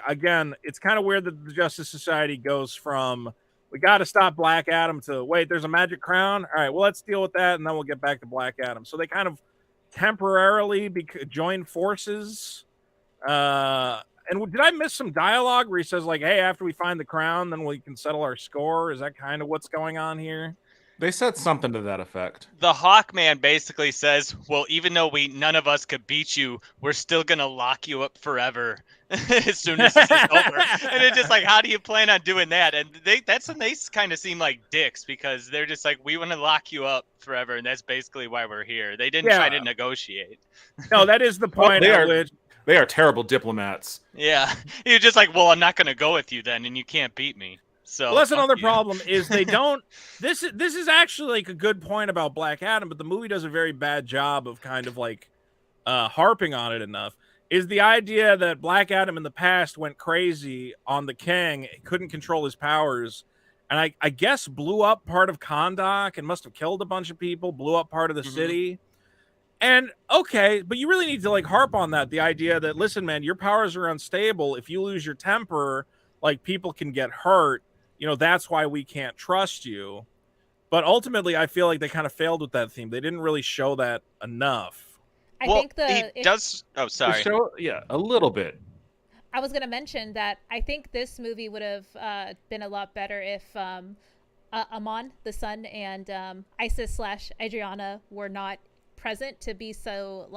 it's kind of weird that the Justice Society goes from, we got to stop Black Adam, to, wait, there's a magic crown? All right, well, let's deal with that, and then we'll get back to Black Adam. So they kind of temporarily join forces. And did I miss some dialogue where he says, like, hey, after we find the crown, then we can settle our score? Is that kind of what's going on here? They said something to that effect. The Hawkman basically says, well, even though none of us could beat you, we're still going to lock you up forever as soon as this is over. And it's just like, how do you plan on doing that? And that's when they kind of seem like dicks, because they're just like, we want to lock you up forever, and that's basically why we're here. They didn't try to negotiate. No, that is the point at which... They are terrible diplomats. Yeah. You're just like, well, I'm not going to go with you then, and you can't beat me. So that's another problem, is they don't. This is actually like a good point about Black Adam, but the movie does a very bad job of kind of like harping on it enough. Is the idea that Black Adam in the past went crazy on the King, couldn't control his powers, and I guess blew up part of Kahndaq and must have killed a bunch of people, blew up part of the city. And okay, but you really need to like harp on that. The idea that, listen, man, your powers are unstable. If you lose your temper, like, people can get hurt. You know, that's why we can't trust you. But ultimately, I feel like they kind of failed with that theme. They didn't really show that enough. I think does. Oh, sorry. A little bit. I was going to mention that I think this movie would have been a lot better if Amon, the son, and Isis/Adriana were not present to be so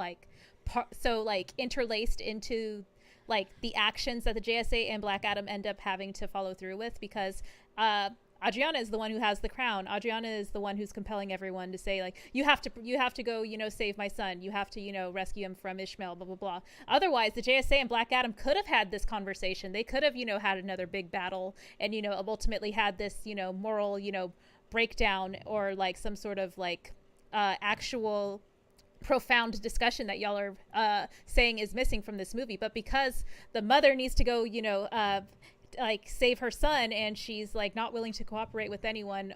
interlaced into like the actions that the JSA and Black Adam end up having to follow through with, because Adriana is the one who has the crown. Adriana is the one who's compelling everyone to say, like, you have to go, save my son. You have to, rescue him from Ishmael, blah, blah, blah. Otherwise, the JSA and Black Adam could have had this conversation. They could have, had another big battle and, ultimately had this, moral, breakdown or like some sort of like actual profound discussion that y'all are saying is missing from this movie. But because the mother needs to go, like save her son, and she's like not willing to cooperate with anyone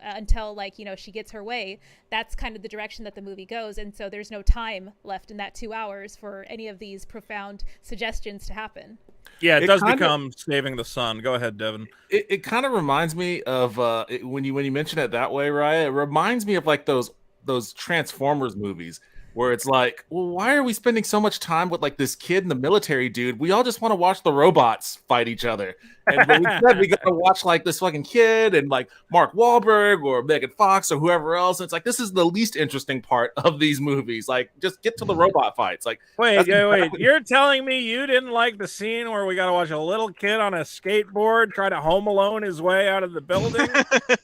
until like she gets her way, that's kind of the direction that the movie goes. And so there's no time left in that 2 hours for any of these profound suggestions to happen. Yeah, it does become saving the sun. Go ahead, Devin. It kind of reminds me of when you mention it that way, Raya, it reminds me of like those Transformers movies where it's like, well, why are we spending so much time with like this kid and the military dude? We all just want to watch the robots fight each other. And but instead we got to watch like this fucking kid and like Mark Wahlberg or Megan Fox or whoever else. And it's like, this is the least interesting part of these movies. Like, just get to the robot fights. Like, wait. You're telling me you didn't like the scene where we got to watch a little kid on a skateboard try to Home Alone his way out of the building?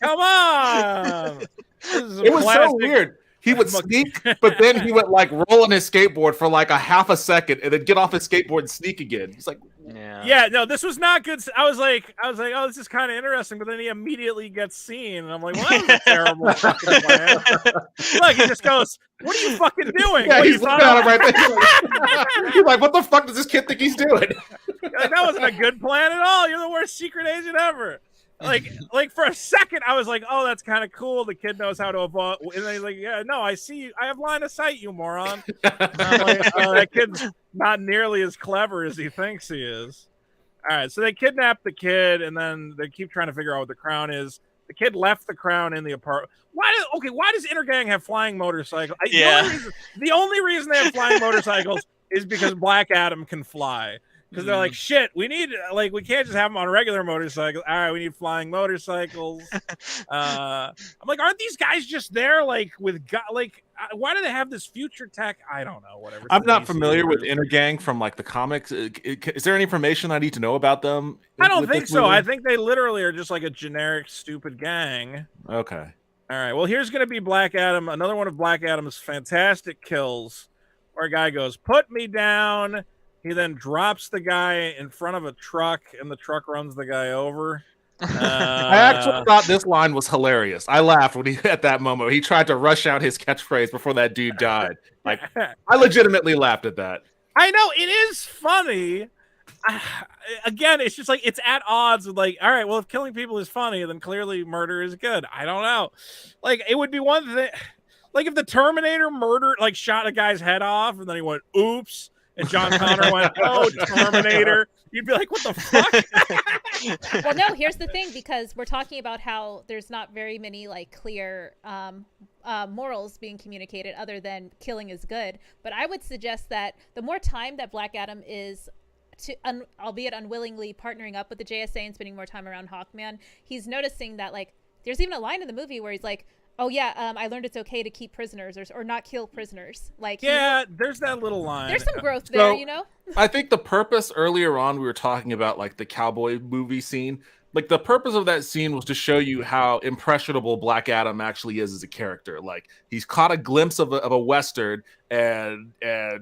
Come on. It was so weird. He would sneak, but then he would like roll on his skateboard for like a half a second and then get off his skateboard and sneak again. He's like, yeah, no, this was not good. I was like, oh, this is kind of interesting, but then he immediately gets seen, and I'm like, well, that was a terrible fucking plan. Look, he just goes, "What are you fucking doing?" Yeah, he's looking at him right there. He's like, what the fuck does this kid think he's doing? Like, that wasn't a good plan at all. You're the worst secret agent ever. Like for a second, I was like, "Oh, that's kind of cool. The kid knows how to evolve." And then he's like, "Yeah, no, I see you. I have line of sight, you moron." That kid's not nearly as clever as he thinks he is. All right, so they kidnap the kid, and then they keep trying to figure out what the crown is. The kid left the crown in the apartment. Why does Intergang have flying motorcycles? Yeah. The only reason they have flying motorcycles is because Black Adam can fly. Because they're like, shit, we can't just have them on regular motorcycles. All right, we need flying motorcycles. I'm like, aren't these guys just there, like, why do they have this future tech? I don't know, whatever. I'm not familiar with Intergang from, like, the comics. Is there any information I need to know about them? I don't think so. I think they literally are just, like, a generic, stupid gang. Okay. All right, well, here's going to be Black Adam, another one of Black Adam's fantastic kills, where a guy goes, put me down. He then drops the guy in front of a truck, and the truck runs the guy over. I actually thought this line was hilarious. I laughed when at that moment. He tried to rush out his catchphrase before that dude died. Like, I legitimately laughed at that. I know, it is funny. Again, it's just like, it's at odds with like, all right, well, if killing people is funny, then clearly murder is good. I don't know. Like, it would be one thing, like if the Terminator shot a guy's head off, and then he went, oops. And John Connor went, oh, Terminator. You'd be like, what the fuck? Well, no, here's the thing, because we're talking about how there's not very many like clear morals being communicated other than killing is good. But I would suggest that the more time that Black Adam is, albeit unwillingly, partnering up with the JSA and spending more time around Hawkman, he's noticing that like there's even a line in the movie where he's like, oh yeah, I learned it's okay to keep prisoners or not kill prisoners. Like, yeah, there's that little line. There's some growth there, I think the purpose earlier on, we were talking about like the cowboy movie scene. Like the purpose of that scene was to show you how impressionable Black Adam actually is as a character. Like he's caught a glimpse of a Western, and a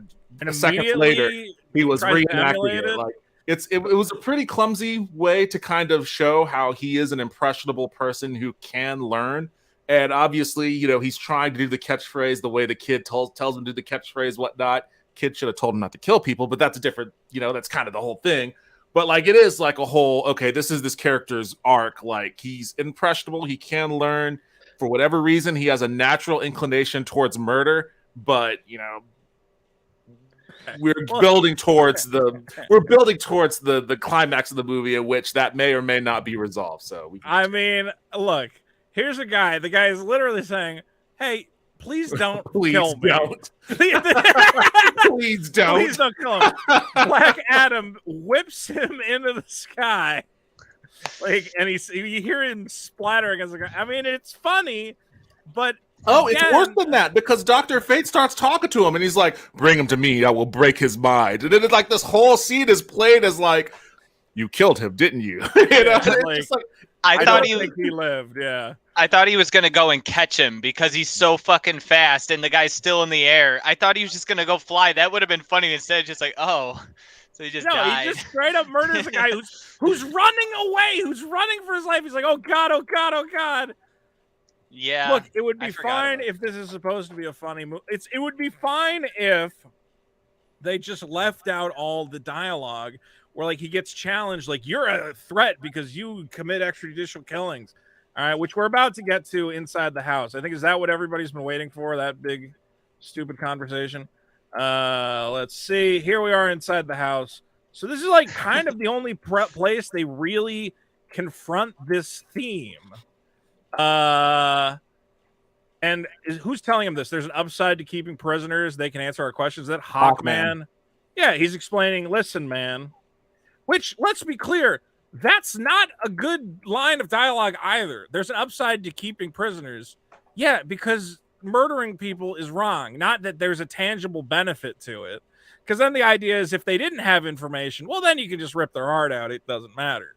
second later he was reenacting it. Like it was a pretty clumsy way to kind of show how he is an impressionable person who can learn. And obviously, he's trying to do the catchphrase the way the kid tells him to do the catchphrase, whatnot. Kid should have told him not to kill people, but that's a different, that's kind of the whole thing. But like, it is like a whole, okay, this is this character's arc. Like he's impressionable. He can learn. For whatever reason, he has a natural inclination towards murder, but we're building towards the climax of the movie in which that may or may not be resolved. So look. Here's a guy. The guy is literally saying, hey, please don't kill me. Please don't. Please don't kill him. Black Adam whips him into the sky. And you hear him splatter against the guy. I mean, it's funny, but it's worse than that, because Dr. Fate starts talking to him and he's like, bring him to me, I will break his mind. And then it's like this whole scene is played as like, you killed him, didn't you? I thought he lived, yeah. I thought he was going to go and catch him because he's so fucking fast and the guy's still in the air. I thought he was just going to go fly. That would have been funny. Instead, just like, oh, so he just died. He just straight up murders a guy who's running away, who's running for his life. He's like, oh, God, oh, God, oh, God. Yeah. Look, it would I be forgot fine about if this is supposed to be a funny movie. It would be fine if they just left out all the dialogue where like he gets challenged, like you're a threat because you commit extrajudicial killings. All right, which we're about to get to inside the house. I think is that what everybody's been waiting for, that big stupid conversation. Let's see. Here we are inside the house. So this is like kind of the only place they really confront this theme. And who's telling him this? There's an upside to keeping prisoners. They can answer our questions. Is that Hawkman? Yeah, he's explaining, listen, man. Which, let's be clear, that's not a good line of dialogue either. There's an upside to keeping prisoners. Yeah, because murdering people is wrong. Not that there's a tangible benefit to it. Because then the idea is if they didn't have information, well, then you can just rip their heart out. It doesn't matter.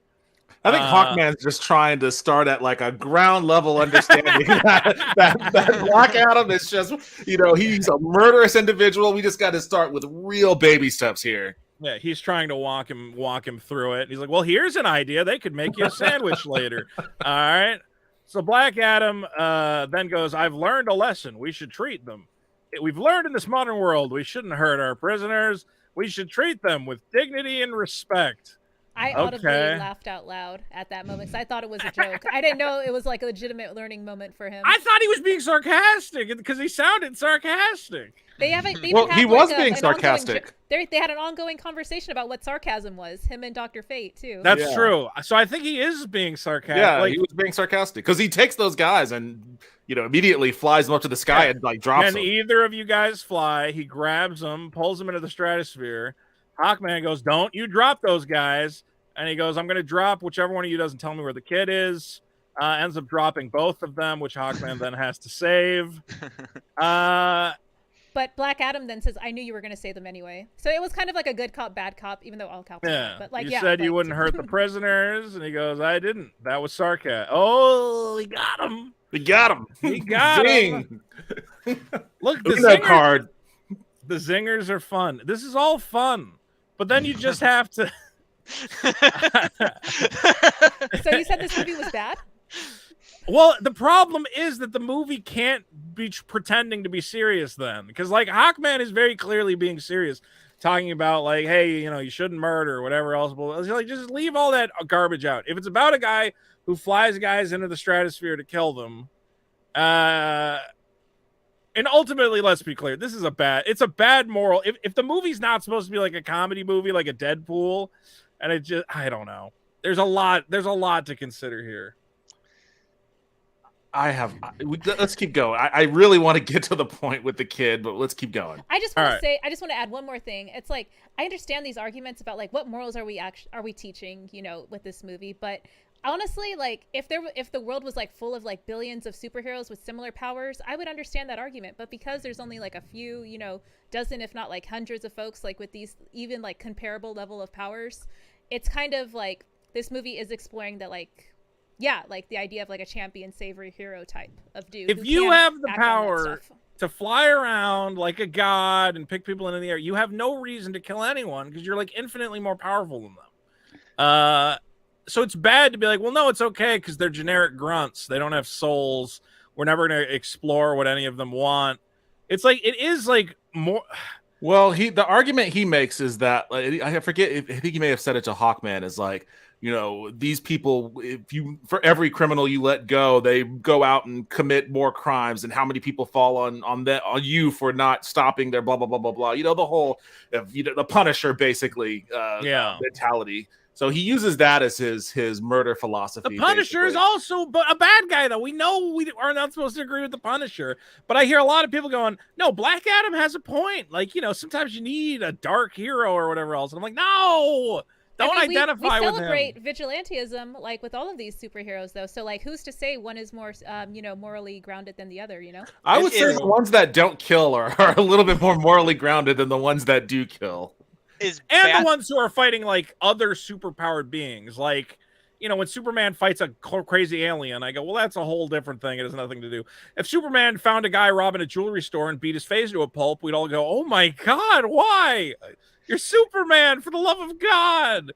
I think Hawkman's just trying to start at like a ground level understanding that Black Adam is just, he's a murderous individual. We just got to start with real baby steps here. Yeah, he's trying to walk him through it. He's like, well, here's an idea. They could make you a sandwich later. All right. So Black Adam then goes, I've learned a lesson. We should treat them. We've learned in this modern world, we shouldn't hurt our prisoners. We should treat them with dignity and respect. I audibly laughed out loud at that moment because I thought it was a joke. I didn't know it was like a legitimate learning moment for him. I thought he was being sarcastic because he sounded sarcastic. He was being sarcastic. They had an ongoing conversation about what sarcasm was, him and Dr. Fate, too. That's true. So I think he is being sarcastic. Yeah, he was being sarcastic because he takes those guys and, immediately flies them up to the sky and like drops them. And either of you guys fly, he grabs them, pulls them into the stratosphere. Hawkman goes, don't you drop those guys. And he goes, I'm going to drop whichever one of you doesn't tell me where the kid is. Ends up dropping both of them, which Hawkman then has to save. But Black Adam then says, I knew you were going to save them anyway. So it was kind of like a good cop, bad cop, even though all cops are. But you said you wouldn't hurt the prisoners. And he goes, I didn't. That was sarcasm. Oh, he got him. We got him. He got him. Look, card. The zingers are fun. This is all fun. But then you just have to... So you said this movie was bad? Well, the problem is that the movie can't be pretending to be serious then. Because, like, Hawkman is very clearly being serious. Talking about, like, hey, you shouldn't murder or whatever else. Like, just leave all that garbage out. If it's about a guy who flies guys into the stratosphere to kill them, and ultimately, let's be clear, it's a bad moral. If the movie's not supposed to be like a comedy movie, like a Deadpool, and it just, I don't know. There's a lot to consider here. Let's keep going. I really want to get to the point with the kid, but let's keep going. I just want to add one more thing. It's like, I understand these arguments about like what morals are we teaching, with this movie, but honestly, like if the world was like full of like billions of superheroes with similar powers, I would understand that argument. But because there's only like a few, dozen, if not like hundreds of folks like with these even like comparable level of powers, it's kind of like this movie is exploring that like the idea of like a champion savior hero type of dude. If you have the power to fly around like a god and pick people in the air, you have no reason to kill anyone because you're like infinitely more powerful than them. So it's bad to be like, well, no, it's okay because they're generic grunts. They don't have souls. We're never going to explore what any of them want. It's like, it is like more. Well, the argument he makes is that, I forget, I think he may have said it to Hawkman, is like, these people, for every criminal you let go, they go out and commit more crimes, and how many people fall on you for not stopping their blah blah blah blah blah. The whole, the Punisher basically mentality. So he uses that as his murder philosophy. The Punisher is also a bad guy, though. We know we are not supposed to agree with the Punisher, but I hear a lot of people going, no, Black Adam has a point. Like, sometimes you need a dark hero or whatever else. And I'm like, no, don't identify with him. We celebrate vigilantism, like with all of these superheroes, though. So, like, who's to say one is more, morally grounded than the other, I would say the ones that don't kill are a little bit more morally grounded than the ones that do kill. The ones who are fighting like other superpowered beings, like when Superman fights a crazy alien, I go, well, that's a whole different thing. It has nothing to do. If Superman found a guy robbing a jewelry store and beat his face to a pulp, we'd all go, oh my god, why? You're Superman, for the love of God.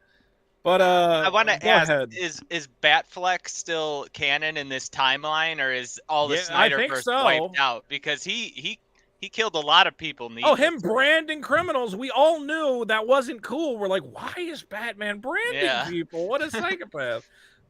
But I want to go ask: ahead. is Batfleck still canon in this timeline, or is all the Yeah, I think Snyderverse so. wiped out? Because he killed a lot of people. Oh, him needlessly. branding criminals. We all knew that wasn't cool. We're like, why is Batman branding Yeah. people? What a psychopath.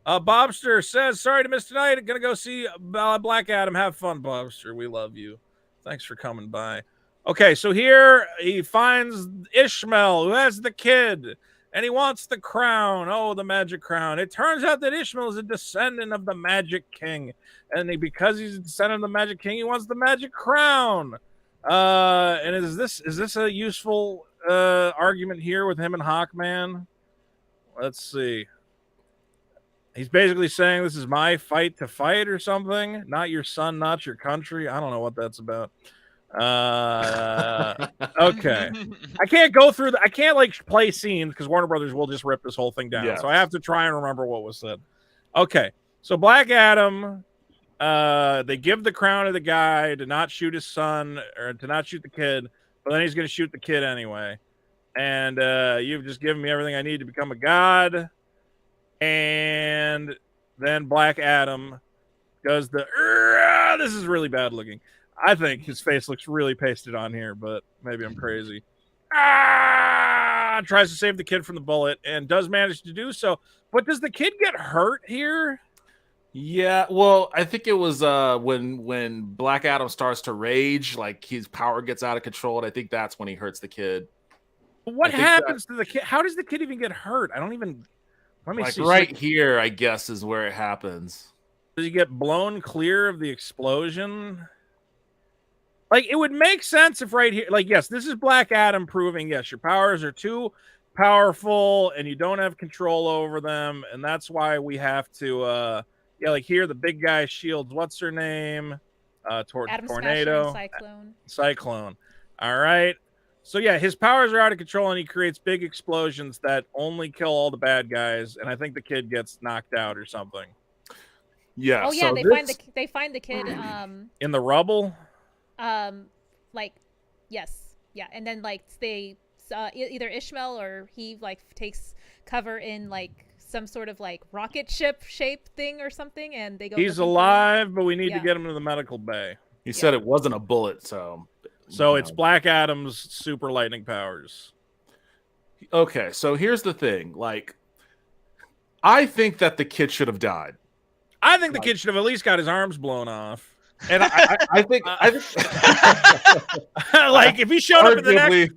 Bobster says, sorry to miss tonight. Gonna go see Black Adam. Have fun, Bobster. We love you. Thanks for coming by. Okay, so here he finds Ishmael, who has the kid, and he wants the crown. Oh, the magic crown. It turns out that Ishmael is a descendant of the Magic King. And because he's a descendant of the Magic King, he wants the magic crown. And is this a useful argument here with him and Hawkman? Let's see. He's basically saying this is my fight to fight or something. Not your son, not your country. I don't know what that's about. Okay. I can't go through I can't like play scenes because Warner Brothers will just rip this whole thing down. Yes. So I have to try and remember what was said. Okay. So Black Adam, they give the crown to the guy to not shoot his son or to not shoot the kid, but then he's going to shoot the kid anyway. And you've just given me everything I need to become a god. And then Black Adam does the this is really bad looking. I think his face looks really pasted on here, but maybe I'm crazy. Tries to save the kid from the bullet and does manage to do so. But does the kid get hurt here? Yeah, well, I think it was when Black Adam starts to rage, like his power gets out of control, and I think that's when he hurts the kid. What happens to the kid? How does the kid even get hurt? I don't even. Let me see. Right here, I guess, is where it happens. Does he get blown clear of the explosion? Like, it would make sense if right here, like, yes, this is Black Adam proving, yes, your powers are too powerful and you don't have control over them. And that's why we have to, like here, the big guy shields, what's her name? Adam, Tornado. Smasher, and Cyclone. All right. So, yeah, his powers are out of control and he creates big explosions that only kill all the bad guys. And I think the kid gets knocked out or something. Yeah. Oh, yeah, so they find the kid in the rubble. Like, yes, yeah, and then like they either Ishmael or he like takes cover in like some sort of like rocket ship shaped thing or something, and they go. He's alive, but we need to get him to the medical bay. He said it wasn't a bullet, so it's Black Adam's super lightning powers. Okay, so here's the thing. Like, I think that the kid should have died. I think the kid should have at least got his arms blown off. And I think like if he showed arguably,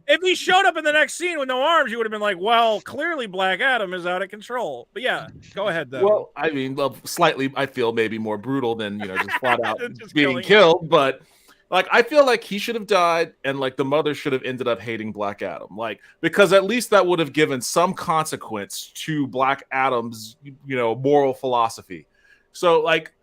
up in the next scene with no arms, you would have been like, well, clearly Black Adam is out of control. But yeah, go ahead though. Well, I mean, slightly, I feel maybe more brutal than just flat out just being killed, but like I feel like he should have died, and like the mother should have ended up hating Black Adam, like because at least that would have given some consequence to Black Adam's moral philosophy. So like.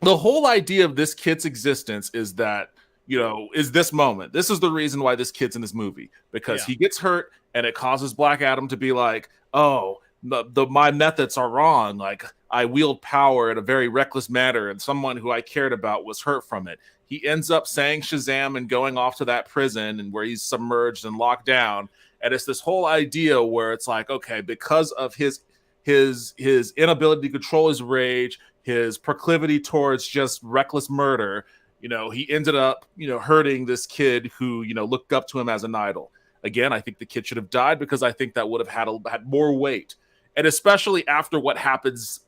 The whole idea of this kid's existence is that, is this moment. This is the reason why this kid's in this movie, because he gets hurt and it causes Black Adam to be like, oh, my methods are wrong. Like I wield power in a very reckless manner and someone who I cared about was hurt from it. He ends up saying Shazam and going off to that prison and where he's submerged and locked down. And it's this whole idea where it's like, okay, because of his inability to control his rage, his proclivity towards just reckless murder, he ended up, hurting this kid who, looked up to him as an idol. Again, I think the kid should have died because I think that would have had more weight. And especially after what happens,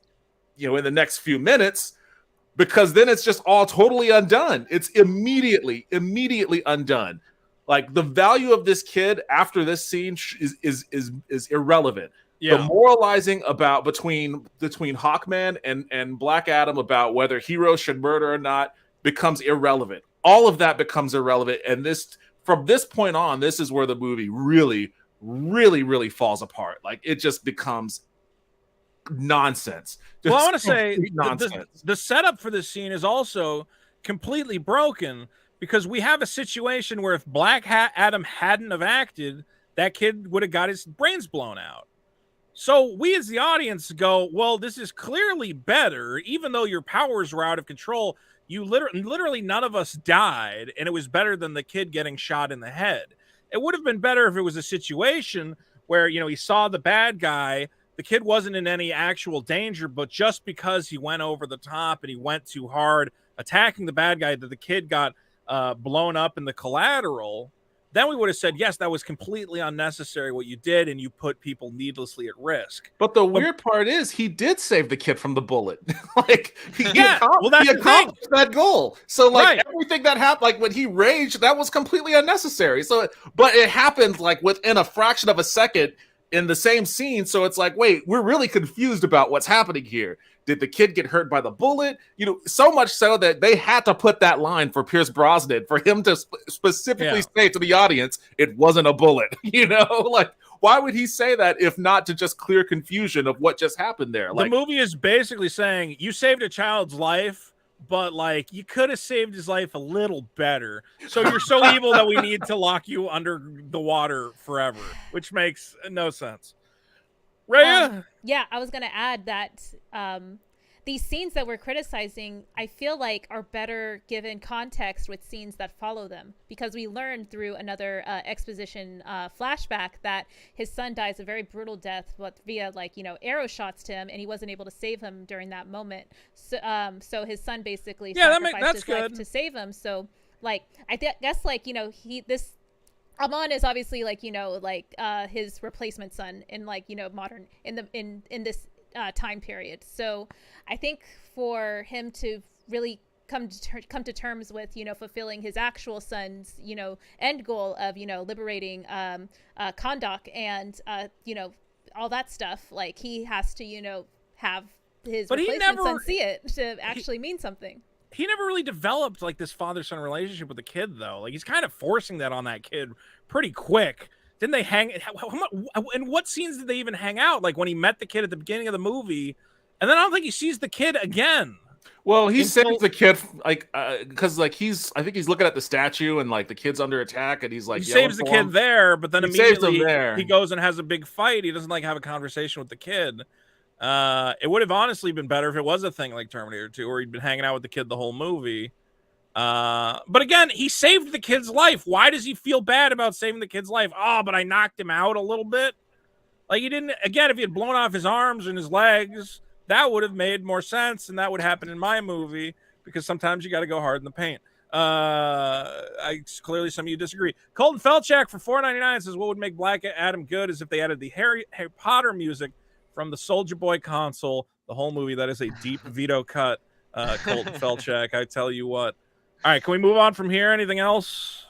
in the next few minutes, because then it's just all totally undone. It's immediately undone. Like the value of this kid after this scene is irrelevant. Yeah. The moralizing about between Hawkman and Black Adam about whether heroes should murder or not becomes irrelevant. All of that becomes irrelevant. And from this point on, this is where the movie really, really, really falls apart. Like it just becomes nonsense. Well, I want to say the setup for this scene is also completely broken because we have a situation where if Black Adam hadn't have acted, that kid would have got his brains blown out. So we as the audience go, well, this is clearly better, even though your powers were out of control. You literally none of us died, and it was better than the kid getting shot in the head. It would have been better if it was a situation where, he saw the bad guy the kid wasn't in any actual danger, but just because he went over the top and he went too hard attacking the bad guy, that the kid got blown up in the collateral, then we would have said, yes, that was completely unnecessary what you did, and you put people needlessly at risk. But the weird part is he did save the kid from the bullet. He that's accomplished that goal. So everything that happened, like when he raged, that was completely unnecessary. So, but it happened like within a fraction of a second in the same scene. So it's like, wait, we're really confused about what's happening here. Did the kid get hurt by the bullet? So much so that they had to put that line for Pierce Brosnan for him to specifically say to the audience, it wasn't a bullet. Like, why would he say that if not to just clear confusion of what just happened there? The movie is basically saying you saved a child's life, but like you could have saved his life a little better. So you're so evil that we need to lock you under the water forever, which makes no sense. Rhea? Yeah, I was going to add that these scenes that we're criticizing, I feel like are better given context with scenes that follow them, because we learn through another exposition flashback that his son dies a very brutal death, but via arrow shots to him, and he wasn't able to save him during that moment. So his son basically sacrificed his life to save him. So I guess Amon is obviously his replacement son in modern in this time period. So I think for him to really come to terms with fulfilling his actual son's end goal of liberating Kahndaq and all that stuff, like he has to have his replacement son see it to actually mean something. He never really developed like this father-son relationship with the kid, though. Like he's kind of forcing that on that kid pretty quick. Didn't they hang? In what scenes did they even hang out? Like when he met the kid at the beginning of the movie, and then I don't think he sees the kid again. Well, he saves the kid because I think he's looking at the statue and like the kid's under attack, and he's like he saves the kid there, but then he immediately he goes and has a big fight. He doesn't have a conversation with the kid. It would have honestly been better if it was a thing like Terminator 2, where he'd been hanging out with the kid the whole movie. But again, he saved the kid's life. Why does he feel bad about saving the kid's life? Oh, but I knocked him out a little bit. Like he didn't. Again, if he had blown off his arms and his legs, that would have made more sense, and that would happen in my movie, because sometimes you got to go hard in the paint. Clearly some of you disagree. Colton Felchak for $4.99 says, what would make Black Adam good is if they added the Harry Potter music from the Soulja Boy console, the whole movie. That is a deep veto cut, Colton Felchak. I tell you what. All right, can we move on from here? Anything else?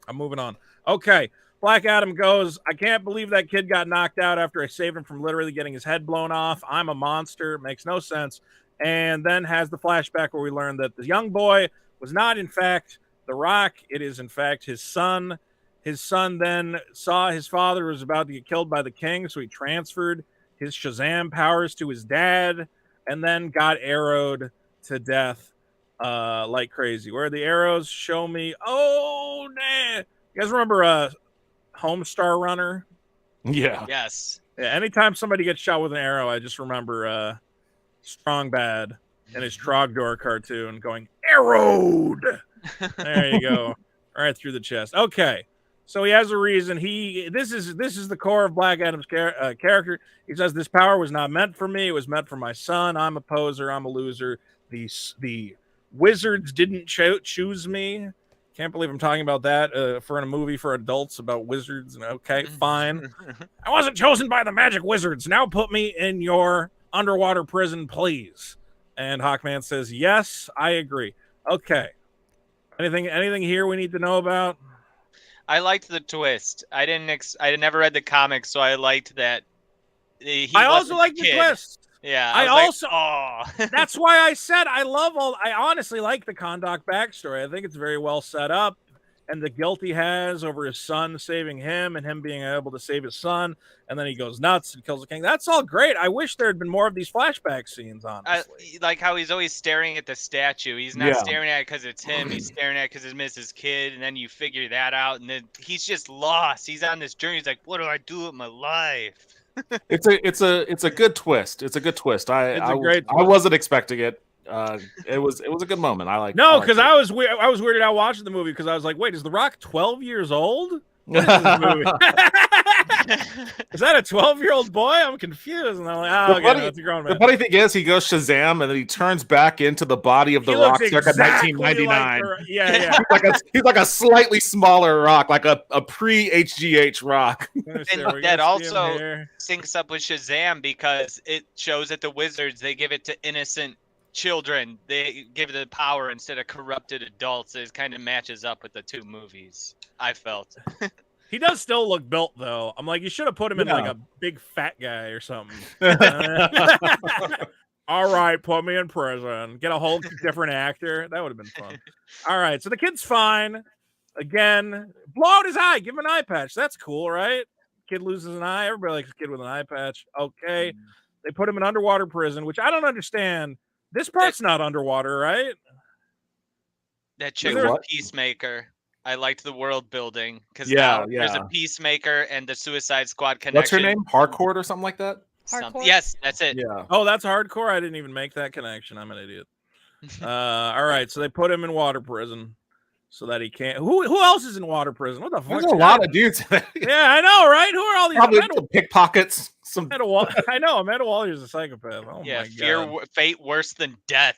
I'm moving on. Okay, Black Adam goes, I can't believe that kid got knocked out after I saved him from literally getting his head blown off. I'm a monster. Makes no sense. And then has the flashback where we learn that the young boy was not, in fact, The Rock. It is, in fact, his son. His son then saw his father was about to get killed by the king, so he transferred his Shazam powers to his dad and then got arrowed to death like crazy. Where are the arrows? Show me. Oh, nah. You guys remember Homestar Runner? Yeah. Yes. Yeah, anytime somebody gets shot with an arrow, I just remember Strong Bad and his Trogdor cartoon going, arrowed! There you go. Right through the chest. Okay. So he has a reason. This is the core of Black Adam's character. He says, this power was not meant for me. It was meant for my son. I'm a poser. I'm a loser. The wizards didn't choose me. Can't believe I'm talking about that for a movie for adults about wizards. Okay, fine. I wasn't chosen by the magic wizards. Now put me in your underwater prison, please. And Hawkman says, yes, I agree. Okay. Anything here we need to know about? I liked the twist. I never read the comics, so I liked that. I also like the twist. Yeah. That's why I said I honestly like the Kahndaq backstory. I think it's very well set up, and the guilt he has over his son saving him and him being able to save his son, and then he goes nuts and kills the king. That's all great. I wish there had been more of these flashback scenes, honestly. Like how he's always staring at the statue. He's not staring at it because it's him. He's staring at it because it's Mrs. Kid, and then you figure that out, and then he's just lost. He's on this journey. He's like, what do I do with my life? It's a good twist. It's a good twist. I wasn't expecting it. It was a good moment. I like. No, because I was weirded out watching the movie because I was like, wait, is The Rock 12 years old? What is this movie? Is that a 12-year-old boy? I'm confused. And I'm like, oh, okay, that's a grown man. The funny thing is, he goes Shazam, and then he turns back into the body of the He Rock looks circa exactly 1999. like yeah. He's like a slightly smaller Rock, like a pre-HGH Rock. And that also syncs up with Shazam because it shows that the Wizards, they give it to innocent children. They give it the power instead of corrupted adults. It kind of matches up with the two movies, I felt. He does still look built, though. I'm like, you should have put him in like a big fat guy or something. All right, put me in prison. Get a whole different actor. That would have been fun. All right, so the kid's fine. Again, blow out his eye. Give him an eye patch. That's cool, right? Kid loses an eye. Everybody likes a kid with an eye patch. Okay. They put him in underwater prison, which I don't understand. This part's not underwater, right? That chick was Peacemaker. I liked the world building because there's a Peacemaker and the Suicide Squad connection. What's her name? Harcourt or something like that? Hardcore? Yes, that's it. Yeah. Oh, that's hardcore. I didn't even make that connection. I'm an idiot. All right, so they put him in water prison so that he can't. Who else is in water prison? What the fuck? There's a lot of dudes. Yeah, I know, right? Who are all these? Probably some pickpockets. I know. Amanda Waller's a psychopath. Oh yeah, my God. Fate worse than death.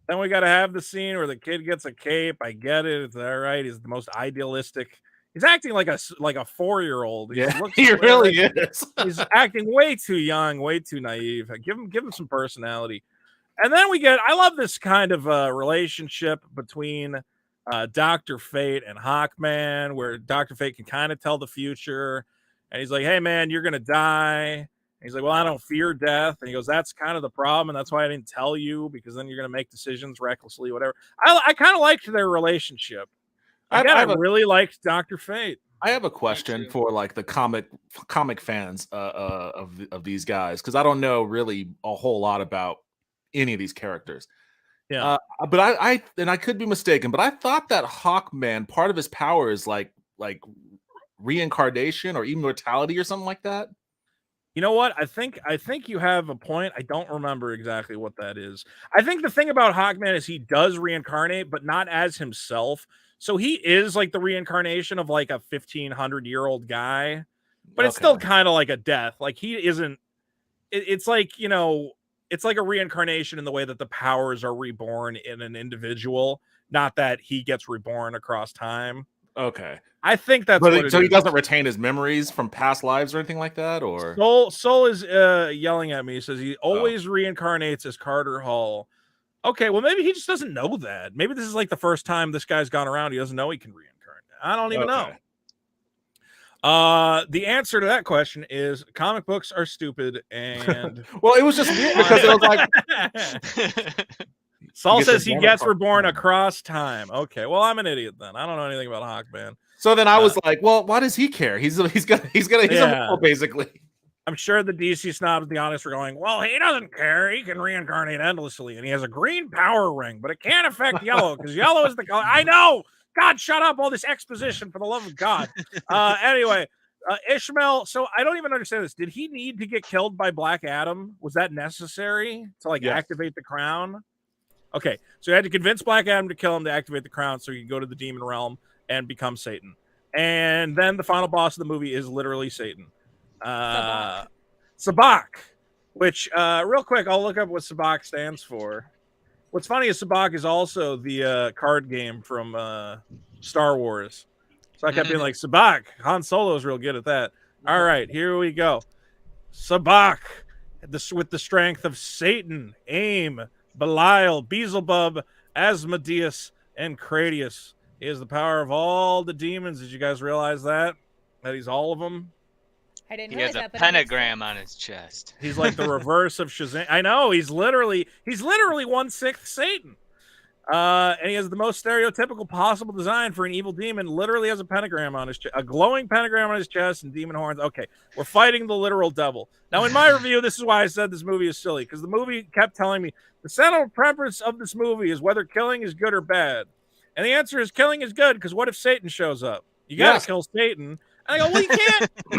Then we got to have the scene where the kid gets a cape. I get it. It's all right. He's the most idealistic. He's acting like a 4-year-old. He really is. He's acting way too young, way too naive. Give him some personality. And then I love this kind of relationship between Dr. Fate and Hawkman, where Dr. Fate can kind of tell the future. And he's like, hey, man, you're going to die. And he's like, well, I don't fear death. And he goes, that's kind of the problem. And that's why I didn't tell you, because then you're going to make decisions recklessly, whatever. I kind of liked their relationship. I really liked Dr. Fate. I have a question for like the comic fans of these guys, because I don't know really a whole lot about any of these characters. Yeah. But I could be mistaken, but I thought that Hawkman, part of his power is like reincarnation or immortality or something like that. You know what? I think you have a point. I don't remember exactly what that is. I think the thing about Hawkman is he does reincarnate, but not as himself. So he is like the reincarnation of like a 1,500-year-old guy, but it's still kind of like a death. Like he isn't. It's like, you know, it's like a reincarnation in the way that the powers are reborn in an individual, not that he gets reborn across time. Okay. I think that's what it is. So he doesn't retain his memories from past lives or anything like that, or Soul is yelling at me. He says he always reincarnates as Carter Hall. Okay, well maybe he just doesn't know that. Maybe this is like the first time this guy's gone around. He doesn't know he can reincarnate. I don't even know. The answer to that question is comic books are stupid, and well, it was just weird because it was like Saul says he gets reborn across time. Okay, well I'm an idiot then. I don't know anything about Hawkman. So then I was like, well, why does he care? He's a fool, basically. I'm sure the DC snobs, the honest, are going, well, he doesn't care. He can reincarnate endlessly, and he has a green power ring, but it can't affect yellow because yellow is the color. I know. God, shut up! All this exposition, for the love of God. Anyway, Ishmael. So I don't even understand this. Did he need to get killed by Black Adam? Was that necessary to activate the crown? Okay, so you had to convince Black Adam to kill him to activate the crown, so you can go to the demon realm and become Satan. And then the final boss of the movie is literally Satan. Sabak, which real quick, I'll look up what Sabak stands for. What's funny is Sabak is also the card game from Star Wars. So I kept being like, Sabak. Han Solo is real good at that. All right, here we go. Sabak, with the strength of Satan, Aim, Belial, Beelzebub, Asmodeus, and Cratius. He has the power of all the demons. Did you guys realize that? That he's all of them? I didn't He realize has a that, but pentagram on his chest. He's like the reverse of Shazam. I know, he's literally 1/6 Satan. And he has the most stereotypical possible design for an evil demon. Literally has a pentagram on his chest, a glowing pentagram on his chest, and demon horns. Okay, we're fighting the literal devil. Now, in my review, this is why I said this movie is silly, because the movie kept telling me the central premise of this movie is whether killing is good or bad. And the answer is killing is good, because what if Satan shows up? You gotta kill Satan. And I go, well,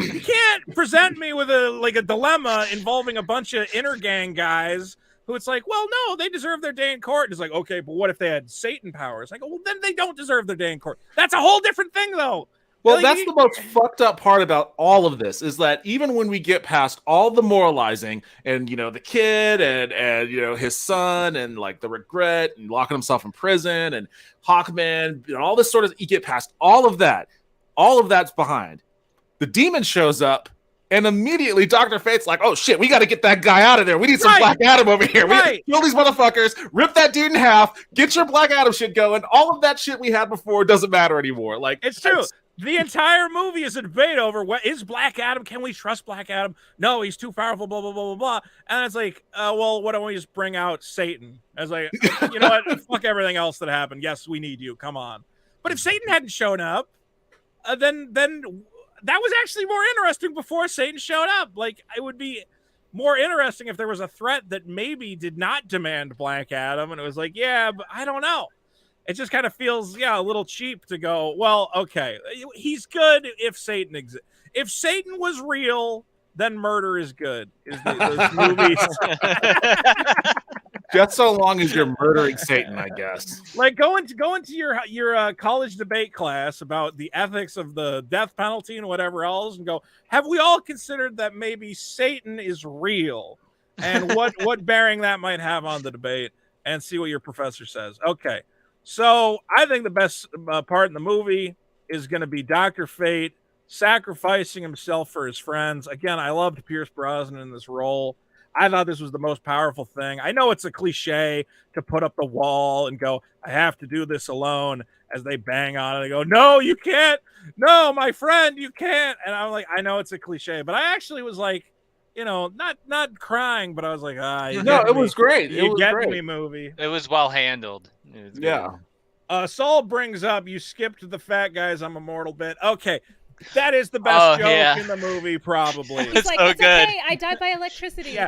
you can't present me with a dilemma involving a bunch of inner gang guys who it's like, well, no, they deserve their day in court. And it's like, okay, but what if they had Satan powers? Like, well, then they don't deserve their day in court. That's a whole different thing, though. Well, Like, that's the most fucked up part about all of this is that even when we get past all the moralizing and, the kid and his son and like the regret and locking himself in prison and Hawkman and all this sort of, you get past all of that's behind. The demon shows up and immediately Dr. Fate's like, oh shit, we got to get that guy out of there. We need some Black Adam over here. We got to kill these motherfuckers, rip that dude in half, get your Black Adam shit going. All of that shit we had before doesn't matter anymore. Like, it's true. The entire movie is a debate over what is Black Adam. Can we trust Black Adam? No, he's too powerful, blah, blah, blah, blah, blah. And it's like, well, why don't we just bring out Satan? I was like, you know what? Fuck everything else that happened. Yes, we need you. Come on. But if Satan hadn't shown up, then that was actually more interesting before Satan showed up. Like, it would be more interesting if there was a threat that maybe did not demand Black Adam. And it was like, yeah, but I don't know. It just kind of feels, a little cheap to go, well, okay, he's good if Satan exists. If Satan was real, then murder is good. Is those movies. Just so long as you're murdering Satan, I guess. Like go into your college debate class about the ethics of the death penalty and whatever else, and go, have we all considered that maybe Satan is real, and what bearing that might have on the debate, and see what your professor says. Okay, so I think the best part in the movie is going to be Dr. Fate sacrificing himself for his friends. Again, I loved Pierce Brosnan in this role. I thought this was the most powerful thing. I know it's a cliche to put up the wall and go, I have to do this alone, as they bang on it. They go, no, you can't. No, my friend, you can't. And I'm like, I know it's a cliche, but I actually was like, not crying, but I was like, it was great. It was great. Me movie. It was well handled. Yeah. Saul brings up, you skipped the fat guys, I'm immortal bit. Okay. That is the best joke in the movie, probably. He's like, so it's good. Okay, I died by electricity. Yeah.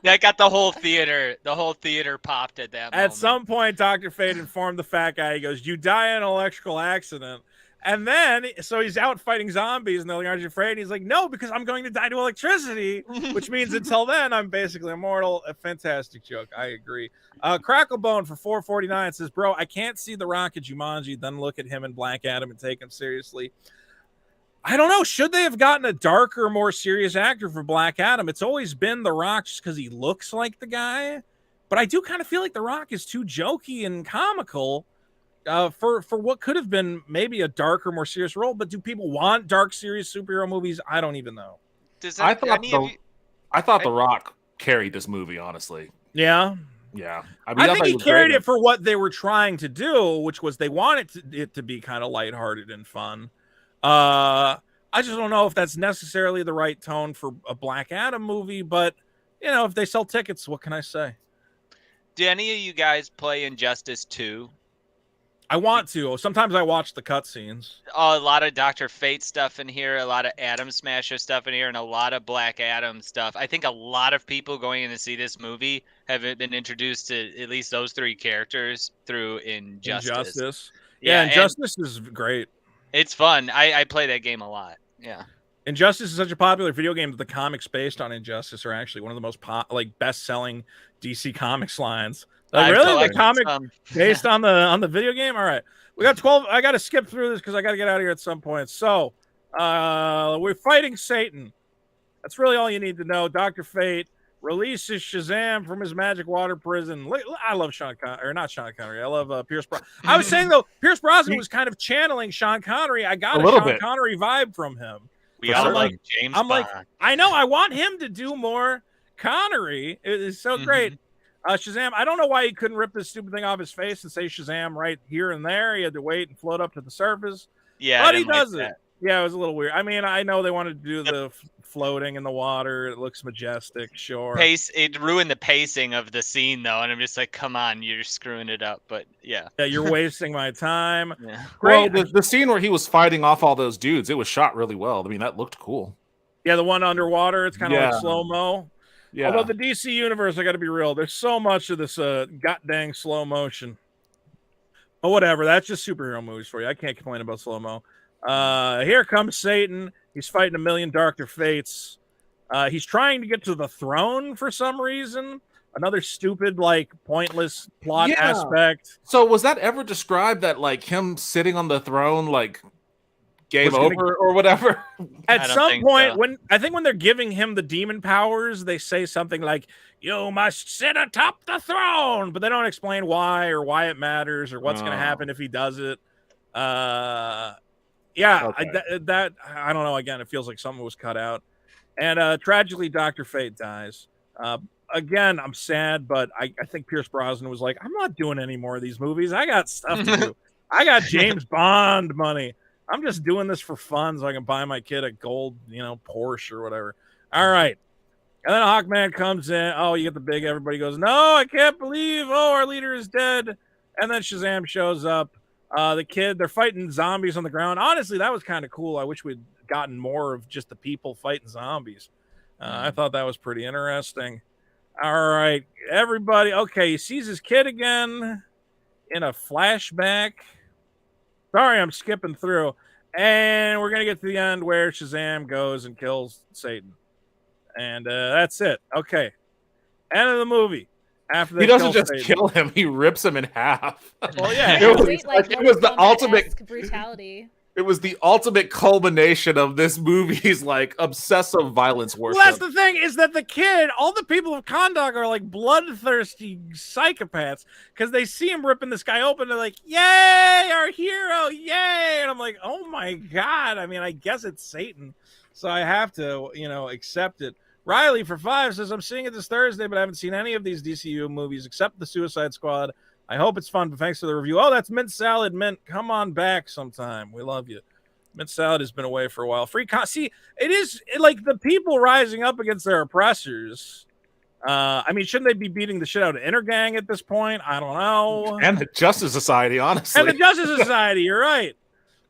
That got the whole theater popped at that moment. At some point, Dr. Fate informed the fat guy, he goes, you die in an electrical accident. And then, so he's out fighting zombies, and they're like, aren't you afraid? And he's like, no, because I'm going to die to electricity, which means until then, I'm basically immortal. A fantastic joke. I agree. Cracklebone for $4.49 says, bro, I can't see The Rock at Jumanji, then look at him in Black Adam and take him seriously. I don't know. Should they have gotten a darker, more serious actor for Black Adam? It's always been The Rock just because he looks like the guy. But I do kind of feel like The Rock is too jokey and comical for what could have been maybe a darker, more serious role. But do people want dark, serious superhero movies? I don't even know. I thought The Rock carried this movie, honestly. Yeah. Yeah. I think he carried it for what they were trying to do, which was they wanted it to be kind of lighthearted and fun. I just don't know if that's necessarily the right tone for a Black Adam movie, but if they sell tickets, what can I say? Do any of you guys play Injustice 2? I want to. Sometimes I watch the cutscenes. A lot of Dr. Fate stuff in here, a lot of Atom Smasher stuff in here, and a lot of Black Adam stuff. I think a lot of people going in to see this movie have been introduced to at least those three characters through Injustice. Yeah, Injustice is great. It's fun. I play that game a lot. Yeah. Injustice is such a popular video game that the comics based on Injustice are actually one of the most best-selling DC Comics lines. Really? The comic based on the video game? All right. We got 12. I got to skip through this because I got to get out of here at some point. So, we're fighting Satan. That's really all you need to know. Dr. Fate releases Shazam from his magic water prison. I love Sean Connery, or not Sean Connery. I love Pierce Brosnan. I was saying, though, Pierce Brosnan was kind of channeling Sean Connery. I got a Sean Connery vibe from him. We all like James Bond. Like, I know. I want him to do more Connery. It is so great. Shazam, I don't know why he couldn't rip this stupid thing off his face and say Shazam right here and there. He had to wait and float up to the surface. Yeah, but he does it. Yeah, it was a little weird. I mean, I know they wanted to do the floating in the water. It looks majestic, sure. It ruined the pacing of the scene, though, and I'm just like, come on, you're screwing it up. But yeah. Yeah, you're wasting my time. Yeah. Great. Well, the scene where he was fighting off all those dudes, it was shot really well. I mean, that looked cool. Yeah, the one underwater, it's kind of like slow-mo. Yeah. Although the DC universe, I got to be real, there's so much of this goddamn slow motion. But whatever, that's just superhero movies for you. I can't complain about slow-mo. Here comes Satan. He's fighting a million Dr. Fates. He's trying to get to the throne for some reason. Another stupid, like, pointless plot aspect. So was that ever described that like him sitting on the throne, like game over or whatever? At some point, when they're giving him the demon powers, they say something like, "You must sit atop the throne," but they don't explain why or why it matters or what's going to happen if he does it. I don't know. Again, it feels like something was cut out. And tragically, Dr. Fate dies. Again, I'm sad, but I think Pierce Brosnan was like, I'm not doing any more of these movies. I got stuff to do. I got James Bond money. I'm just doing this for fun so I can buy my kid a gold, Porsche or whatever. All right. And then Hawkman comes in. Oh, you get the big, everybody goes, no, I can't believe, our leader is dead. And then Shazam shows up. The kid, they're fighting zombies on the ground. Honestly, that was kind of cool. I wish we'd gotten more of just the people fighting zombies. I thought that was pretty interesting. All right, everybody. Okay, he sees his kid again in a flashback. Sorry, I'm skipping through. And we're going to get to the end where Shazam goes and kills Satan. And that's it. Okay. End of the movie. After he doesn't just kill him, he rips him in half. Well, yeah. It was the ultimate brutality. It was the ultimate culmination of this movie's like obsessive violence worship. Well, that's the thing, is that the kid, all the people of Kahndaq are like bloodthirsty psychopaths because they see him ripping this guy open. They're like, yay, our hero, yay. And I'm like, oh my God. I mean, I guess it's Satan. So I have to, accept it. Riley for 5 says, I'm seeing it this Thursday, but I haven't seen any of these DCU movies except the Suicide Squad. I hope it's fun, but thanks for the review. Oh, that's Mint Salad. Mint, come on back sometime. We love you. Mint Salad has been away for a while. See, it is like the people rising up against their oppressors. I mean, shouldn't they be beating the shit out of Intergang at this point? I don't know. And the Justice Society, honestly. And the Justice Society, you're right.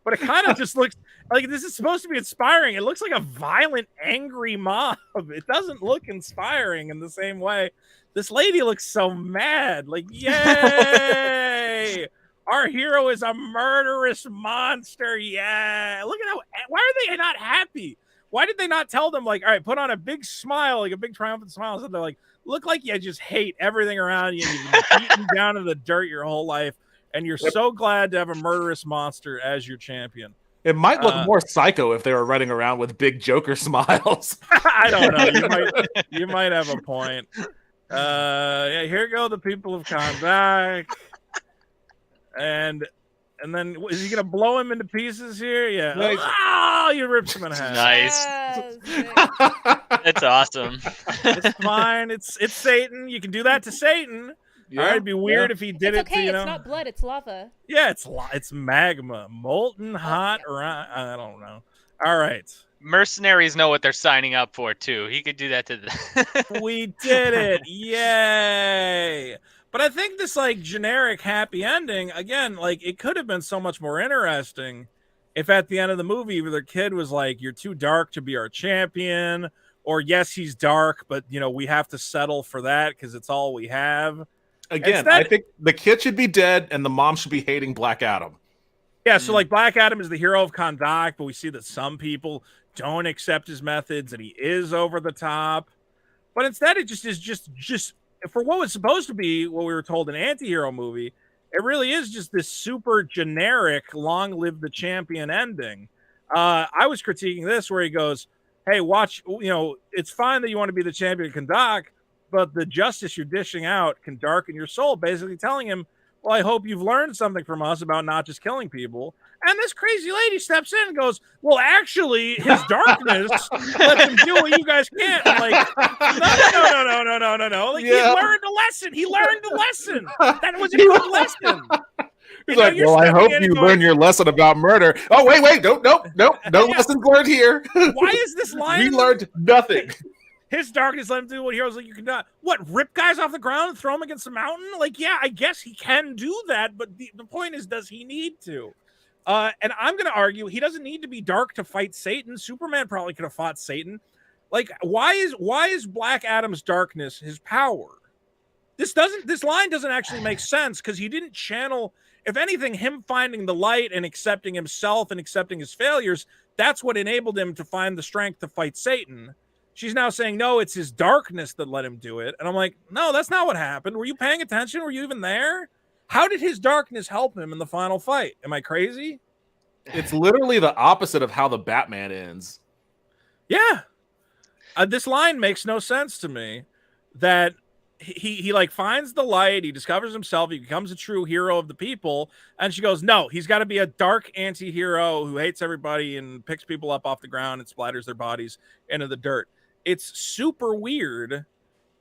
But it kind of just looks like this is supposed to be inspiring. It looks like a violent, angry mob. It doesn't look inspiring in the same way. This lady looks so mad. Like, yay! Our hero is a murderous monster. Yeah. Look at why are they not happy? Why did they not tell them, like, all right, put on a big smile, like a big triumphant smile? So they're like, look like you just hate everything around you and you've been beaten down to the dirt your whole life. And you're so glad to have a murderous monster as your champion. It might look more psycho if they were running around with big Joker smiles. I don't know. You might have a point. Here go the people of Kahndaq. And then is he gonna blow him into pieces here? Yeah. Nice. Oh, you ripped him in half. Nice. That's awesome. It's fine. It's Satan. You can do that to Satan. Yeah, all right, it'd be weird if he did it's it to, it's not blood, it's lava. Yeah, it's magma. Molten hot around. I don't know. All right. Mercenaries know what they're signing up for, too. He could do that to them. We did it. Yay. But I think this, like, generic happy ending, again, like, it could have been so much more interesting if at the end of the movie, either the kid was like, you're too dark to be our champion, or yes, he's dark, but, we have to settle for that because it's all we have. Again, I think the kid should be dead and the mom should be hating Black Adam. Yeah, so like Black Adam is the hero of Kahndaq, but we see that some people don't accept his methods and he is over the top. But instead it just is just for what was supposed to be what we were told an anti-hero movie, it really is just this super generic long live the champion ending. I was critiquing this where he goes, hey, watch, it's fine that you want to be the champion of Kahndaq, but the justice you're dishing out can darken your soul, basically telling him, well, I hope you've learned something from us about not just killing people. And this crazy lady steps in and goes, well, actually, his darkness lets him do what you guys can't. I'm like, no. Like, yeah. He learned a lesson. That was a good lesson. He's like, well, I hope you learn your lesson about murder. Oh, wait, no lessons learned here. Why is this line? We learned nothing. His darkness let him do what heroes like you cannot. What, rip guys off the ground and throw them against a mountain? Like, yeah, I guess he can do that, but the point is, does he need to? And I'm going to argue he doesn't need to be dark to fight Satan. Superman probably could have fought Satan. Like, why is Black Adam's darkness his power? This line doesn't actually make sense because he didn't channel. If anything, him finding the light and accepting himself and accepting his failures, that's what enabled him to find the strength to fight Satan. she's now saying, no, it's his darkness that let him do it. And I'm like, no, that's not what happened. Were you paying attention? Were you even there? How did his darkness help him in the final fight? Am I crazy? It's literally the opposite of how the Batman ends. Yeah. This line makes no sense to me, that he like finds the light, he discovers himself, he becomes a true hero of the people, and she goes, no, he's got to be a dark anti-hero who hates everybody and picks people up off the ground and splatters their bodies into the dirt. It's super weird.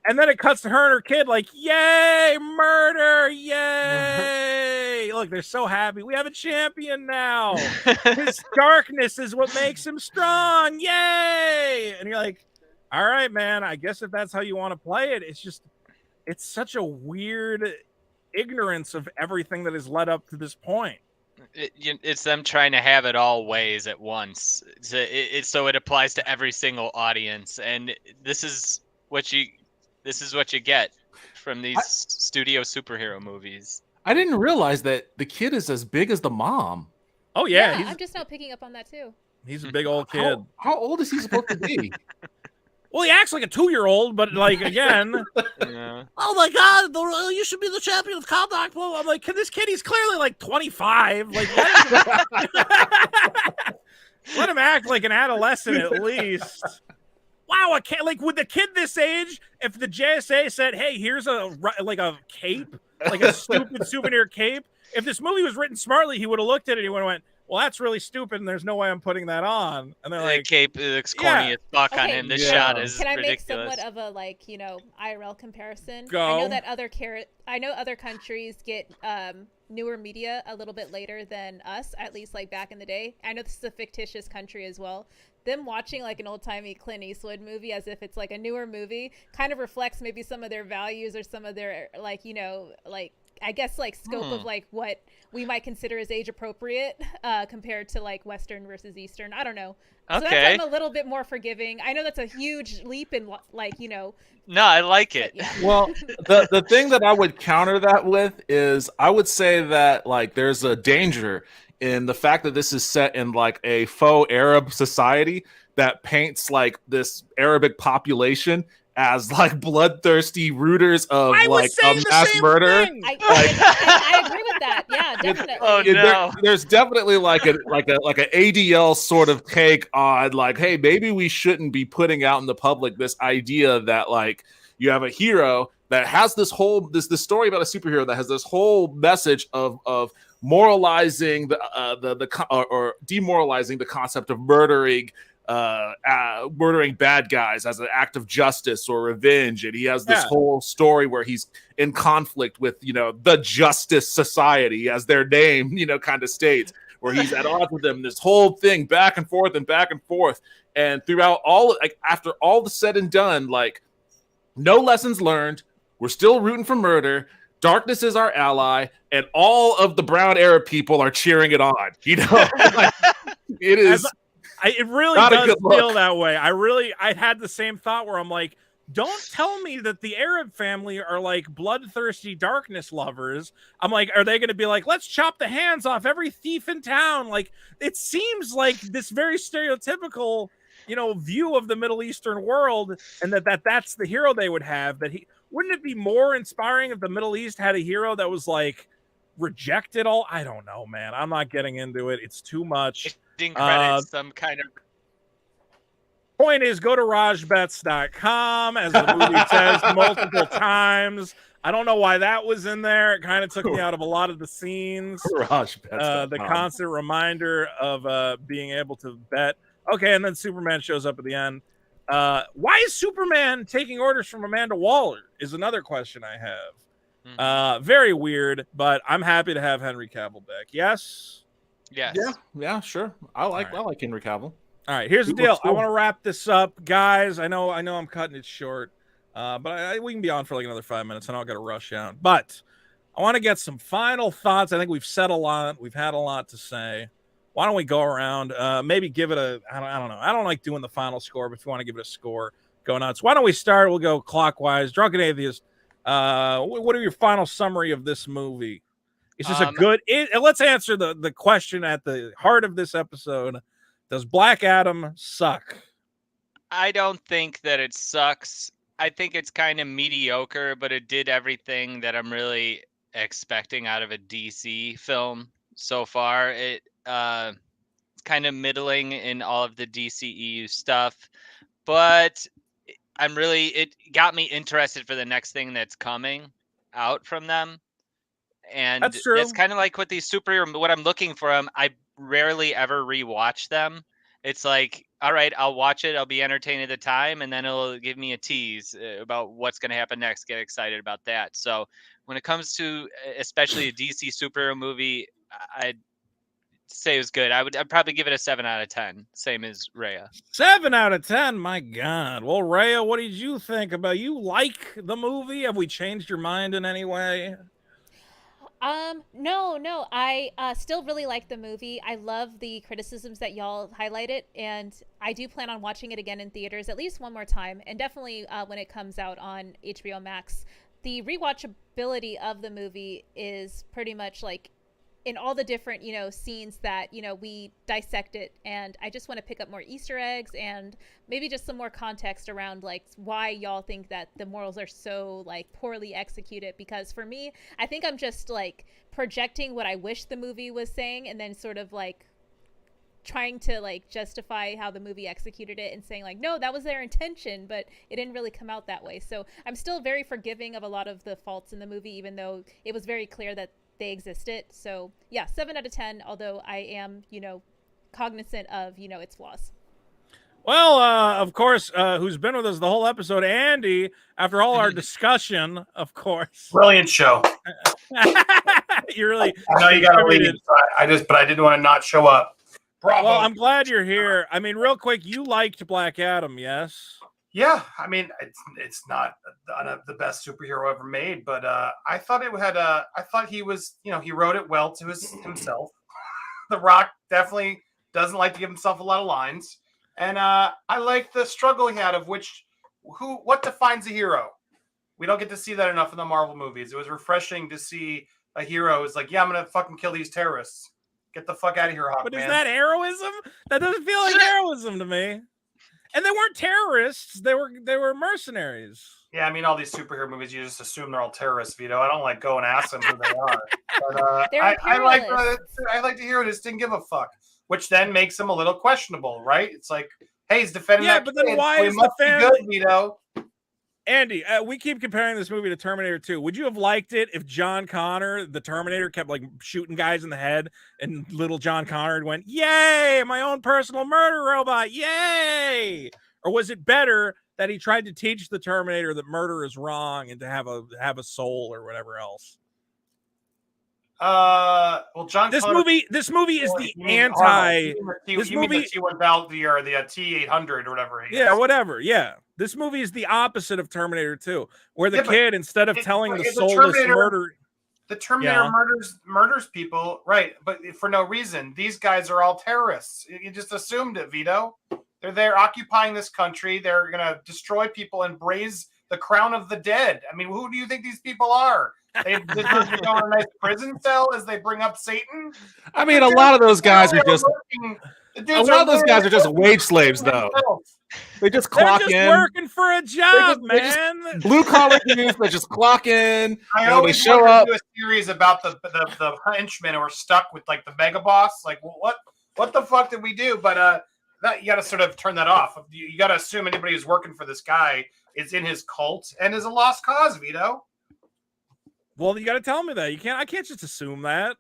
And then it cuts to her and her kid like, yay, murder, yay. Look, they're so happy. We have a champion now. His darkness is what makes him strong. Yay. And you're like, all right, man, I guess if that's how you want to play it, it's such a weird ignorance of everything that has led up to this point. It's them trying to have it all ways at once. So it applies to every single audience. And this is what you get from these studio superhero movies. I didn't realize that the kid is as big as the mom. Oh, yeah. I'm just now picking up on that, too. He's a big old kid. How old is he supposed to be? Well, he acts like a 2-year-old, but like, again, Yeah. oh my God, you should be the champion of Kahndaq. Well, I'm like, this kid, he's clearly like 25. Like, let him act like an adolescent at least. Wow, a kid, like, with the kid this age, if the JSA said, hey, here's a cape, like a stupid souvenir cape, if this movie was written smartly, he would have looked at it and he would have went, well, that's really stupid, and there's no way I'm putting that on. And they're like, cape looks corny as fuck on him. This shot is Can I ridiculous. make somewhat of a IRL comparison? Go. I know that other countries get newer media a little bit later than us, at least like back in the day. I know this is a fictitious country as well. Them watching like an old-timey Clint Eastwood movie as if it's like a newer movie kind of reflects maybe some of their values or some of their I guess like scope of like what we might consider as age appropriate compared to like Western versus Eastern. I don't know. So that's why I'm a little bit more forgiving. I know that's a huge leap in No, I like it. Yeah. Well, the thing that I would counter that with is I would say that like there's a danger in the fact that this is set in like a faux Arab society that paints like this Arabic population as like bloodthirsty rooters of like a mass murder. I agree with that. Yeah, definitely. Oh no. There's definitely like an ADL sort of take on like, hey, maybe we shouldn't be putting out in the public this idea that like you have a hero that has this story about a superhero that has this whole message of moralizing or demoralizing the concept of murdering bad guys as an act of justice or revenge, and he has this whole story where he's in conflict with the Justice Society, as their name kind of states, where he's at odds with them. This whole thing back and forth, and throughout all, like after all the said and done, like no lessons learned. We're still rooting for murder. Darkness is our ally, and all of the brown Arab people are cheering it on. Like, it is. It really does feel that way. I had the same thought where I'm like, don't tell me that the Arab family are like bloodthirsty darkness lovers. I'm like, are they going to be like, let's chop the hands off every thief in town? Like, it seems like this very stereotypical, view of the Middle Eastern world, and that's the hero they would have. Wouldn't it be more inspiring if the Middle East had a hero that was like rejected all? I don't know, man. I'm not getting into it. It's too much. Credits some kind of point is, go to rajbets.com, as the movie says multiple times. I don't know why that was in there. It kind of took me out of a lot of the scenes. The constant reminder of being able to bet. Okay, and then Superman shows up at the end. Why is Superman taking orders from Amanda Waller is another question I have. Very weird, but I'm happy to have Henry Cavill back. Yes? Yes. Yeah, sure. I like Henry Cavill. All right, here's the deal. I want to wrap this up, guys. I know I'm cutting it short, but we can be on for like another 5 minutes, and I'll get to rush out. But I want to get some final thoughts. I think we've said a lot. We've had a lot to say. Why don't we go around? Maybe give it I don't know. I don't like doing the final score, but if you want to give it a score, go nuts. Why don't we start? We'll go clockwise. Drunken Atheist. What are your final summary of this movie? Is this a good? Let's answer the question at the heart of this episode. Does Black Adam suck? I don't think that it sucks. I think it's kind of mediocre, but it did everything that I'm really expecting out of a DC film so far. It's kind of middling in all of the DCEU stuff, but it got me interested for the next thing that's coming out from them. And That's true. That's kind of like with these superhero, what I'm looking for them. I rarely ever rewatch them. It's like, all right, I'll watch it. I'll be entertained at the time, and then it'll give me a tease about what's going to happen next. Get excited about that. So when it comes to especially a DC superhero movie, I'd say it was good. I'd probably give it a 7 out of 10, same as Rhea. 7 out of 10. My God. Well, Rhea, what did you think about? You like the movie? Have we changed your mind in any way? No. I still really like the movie. I love the criticisms that y'all highlighted, and I do plan on watching it again in theaters at least one more time, and definitely when it comes out on HBO Max. The rewatchability of the movie is pretty much like in all the different, scenes that, we dissect it. And I just want to pick up more Easter eggs and maybe just some more context around like why y'all think that the morals are so like poorly executed. Because for me, I think I'm just like projecting what I wish the movie was saying and then sort of like trying to like justify how the movie executed it and saying like, no, that was their intention, but it didn't really come out that way. So I'm still very forgiving of a lot of the faults in the movie, even though it was very clear that they existed. So yeah, 7 out of 10, although I am, cognizant of, its flaws. Well, of course, who's been with us the whole episode, Andy, after all our discussion, of course. Brilliant show. You really. I know you got to leave. But I didn't want to not show up. Bravo. Well, I'm glad you're here. I mean, real quick, you liked Black Adam, yes? Yeah, I mean, it's not the best superhero ever made, but I thought I thought he was, he wrote it well to himself. The Rock definitely doesn't like to give himself a lot of lines, and I like the struggle he had of what defines a hero. We don't get to see that enough in the Marvel movies. It was refreshing to see a hero who's like, yeah, I'm gonna fucking kill these terrorists. Get the fuck out of here, Hawkman. But is that heroism? That doesn't feel like heroism to me. And they weren't terrorists. They were mercenaries. Yeah, I mean, all these superhero movies, you just assume they're all terrorists, Vito. I don't like go and ask them who they are. But I like to hear it. Just didn't give a fuck, which then makes him a little questionable, right? It's like, hey, he's defending that but kid. then why is must the be family good, Vito? Andy, we keep comparing this movie to Terminator 2. Would you have liked it if John Connor, the Terminator, kept like shooting guys in the head and little John Connor went, yay, my own personal murder robot, yay? Or was it better that he tried to teach the Terminator that murder is wrong and to have a soul or whatever else? Well, John. This Connor, movie is the anti. This movie, the T-1000 or the T-800 or whatever. Whatever. Yeah, this movie is the opposite of Terminator 2, where the kid, instead of telling the soulless murder, the Terminator murders people, right? But for no reason. These guys are all terrorists. You just assumed it, Vito. They're there occupying this country. They're gonna destroy people and raise the crown of the dead. I mean, who do you think these people are? They go in a nice prison cell as they bring up Satan. I mean, a lot of those guys are just wage slaves, though. They just clock in. They're just working for a job, man. Blue collar dudes that just clock in. I always show up. Do a series about the henchmen who are stuck with like the mega boss. Like, what the fuck did we do? But that you got to sort of turn that off. You got to assume anybody who's working for this guy is in his cult and is a lost cause, Vito. Well, you got to tell me that. I can't just assume that.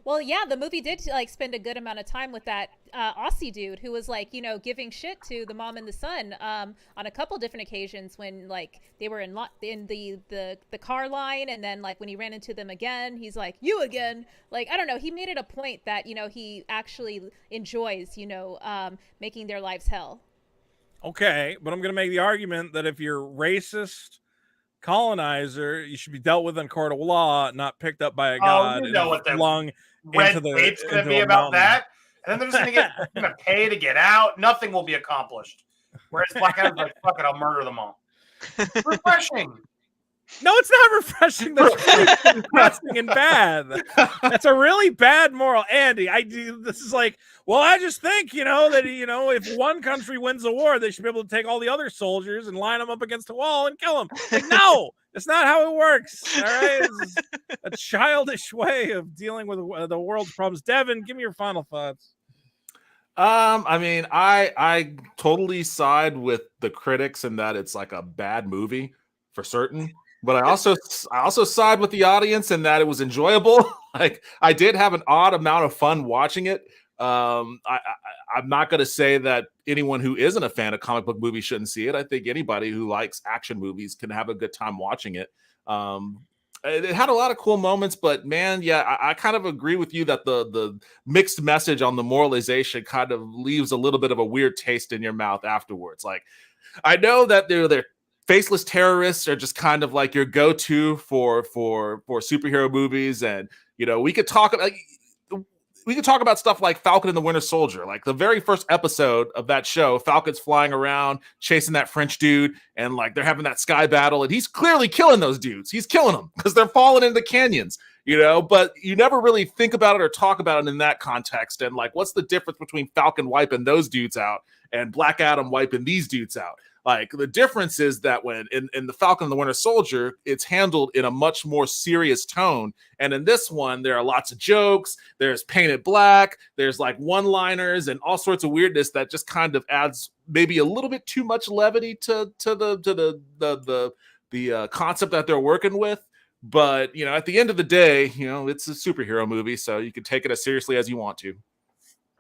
Well, yeah, the movie did like spend a good amount of time with that Aussie dude who was like, giving shit to the mom and the son on a couple different occasions when like they were in the car line, and then like when he ran into them again, he's like, you again. Like, I don't know. He made it a point that he actually enjoys making their lives hell. Okay, but I'm gonna make the argument that if you're racist colonizer, you should be dealt with in court of law, not picked up by a god you know what flung red into the. It's going to be about that, and then they're just going to pay to get out. Nothing will be accomplished. Whereas Black Adam's like, fuck it, I'll murder them all. Refreshing. No, it's not refreshing. That's really depressing and bad. That's a really bad moral. Andy, this is like, well, I just think, that, if one country wins a war, they should be able to take all the other soldiers and line them up against a wall and kill them. Like, no, that's not how it works. All right. It's a childish way of dealing with the world's problems. Devin, give me your final thoughts. I mean, I totally side with the critics in that it's like a bad movie for certain. But I also side with the audience in that it was enjoyable. Like, I did have an odd amount of fun watching it. I'm not going to say that anyone who isn't a fan of comic book movies shouldn't see it. I think anybody who likes action movies can have a good time watching it. It had a lot of cool moments, but man, yeah, I kind of agree with you that the mixed message on the moralization kind of leaves a little bit of a weird taste in your mouth afterwards. Like, I know that they're faceless terrorists are just kind of like your go-to for superhero movies, and we could talk about stuff like Falcon and the Winter Soldier. Like, the very first episode of that show, Falcon's flying around chasing that French dude, and like they're having that sky battle, and he's clearly killing those dudes. He's killing them because they're falling into the canyons, but you never really think about it or talk about it in that context. And like, what's the difference between Falcon wiping those dudes out and Black Adam wiping these dudes out? Like, the difference is that when in the Falcon and the Winter Soldier, it's handled in a much more serious tone. And in this one, there are lots of jokes. There's painted black. There's like one-liners and all sorts of weirdness that just kind of adds maybe a little bit too much levity to the concept that they're working with. But, at the end of the day, it's a superhero movie, so you can take it as seriously as you want to.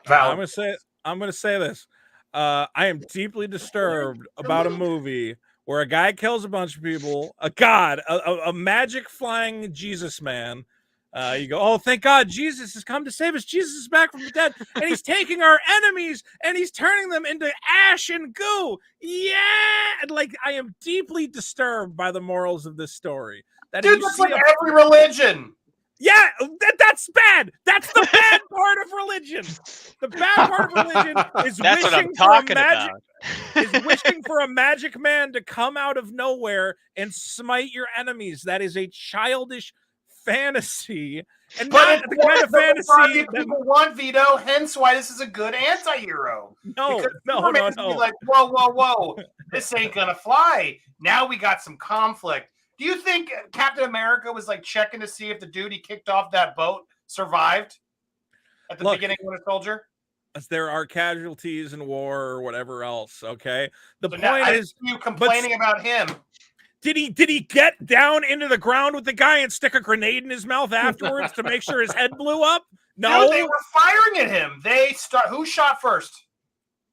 I'm going to say this. I am deeply disturbed about a movie where a guy kills a bunch of people, a magic flying Jesus man. You go, oh, thank God Jesus has come to save us. Jesus is back from the dead, and he's taking our enemies and he's turning them into ash and goo. Yeah. And like, I am deeply disturbed by the morals of this story. Dude, that's like every religion. Yeah, that's bad. That's the bad part of religion. The bad part of religion is that's wishing what I'm talking is wishing for a magic man to come out of nowhere and smite your enemies. That is a childish fantasy, and not the kind of fantasy people want, Vito. Hence, why this is a good anti-hero. No. Like, whoa, this ain't gonna fly. Now we got some conflict. Do you think Captain America was like checking to see if the dude he kicked off that boat survived at the beginning of Winter Soldier? There are casualties in war or whatever else. Okay. The so point is, you complaining about him. Did he get down into the ground with the guy and stick a grenade in his mouth afterwards to make sure his head blew up? No, they were firing at him. Who shot first?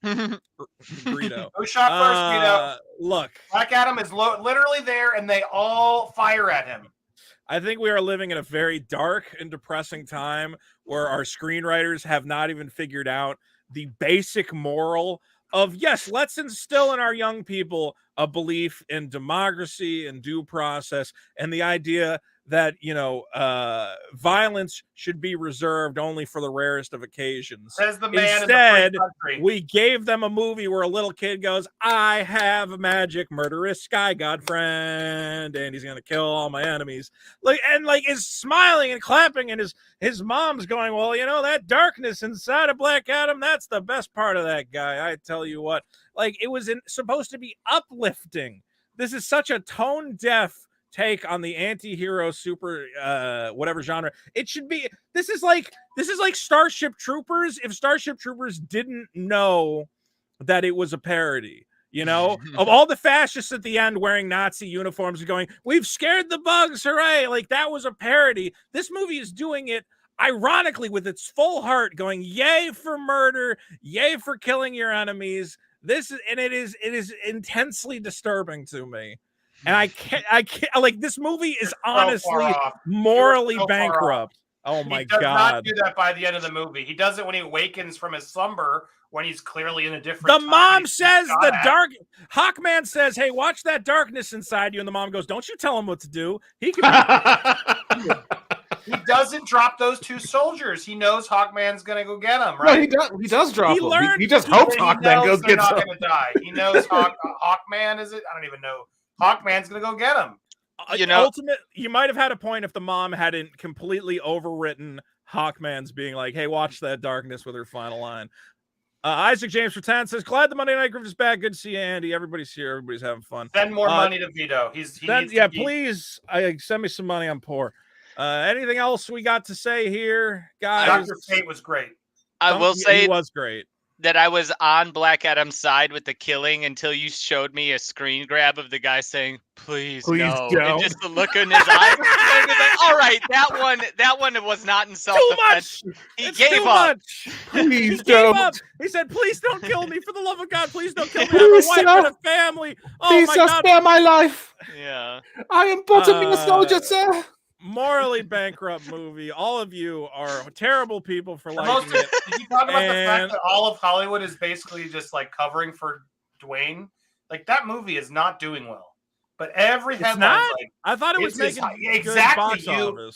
Burrito. Who shot first, Vito? Look, Black Adam is literally there, and they all fire at him. I think we are living in a very dark and depressing time where our screenwriters have not even figured out the basic moral of, yes, let's instill in our young people a belief in democracy and due process and the idea that, violence should be reserved only for the rarest of occasions. Says the man Instead, in the free country. We gave them a movie where a little kid goes, I have a magic murderous sky god friend, and he's gonna kill all my enemies. Is smiling and clapping, and his mom's going, well, that darkness inside of Black Adam, that's the best part of that guy. I tell you what, it was supposed to be uplifting. This is such a tone deaf take on the anti-hero super whatever genre. It should be, this is like Starship Troopers if Starship Troopers didn't know that it was a parody, of all the fascists at the end wearing Nazi uniforms and going, we've scared the bugs, hooray, like that was a parody. This movie is doing it ironically with its full heart, going yay for murder, yay for killing your enemies. It is intensely disturbing to me. And I can't this movie is honestly morally bankrupt. Oh my God. He does not do that by the end of the movie. He does it when he awakens from his slumber, when he's clearly in a different The mom says Hawkman says, hey, watch that darkness inside you. And the mom goes, don't you tell him what to do. He doesn't drop those two soldiers. He knows Hawkman's going to go get them, right? No, he does drop them. He just hopes Hawkman goes get them. Not going to die. He knows Hawkman, is it? I don't even know. Hawkman's going to go get him. You know, you might have had a point if the mom hadn't completely overwritten Hawkman's being like, "Hey, watch that darkness" with her final line. Isaac James for 10 says, "Glad the Monday Night Grift is back. Good to see you, Andy. Everybody's here. Everybody's having fun. Send more money to Vito. Please. Send me some money. I'm poor. Anything else we got to say here, guys? Dr. Fate was great. I will say it was great. That I was on Black Adam's side with the killing until you showed me a screen grab of the guy saying, please no. don't. And just the look in his eyes. I was like, all right, that one was not in self-defense. He gave up. Please don't. He said, please don't kill me. For the love of God, please don't kill me. I have a wife and a family. Oh, please my God. spare my life. Yeah. I am but a mere soldier, sir. Morally bankrupt movie. All of you are terrible people for liking it. Did you talk about the fact that all of Hollywood is basically just like covering for Dwayne? Like that movie is not doing well. But every headline, like, I thought it was making exactly you.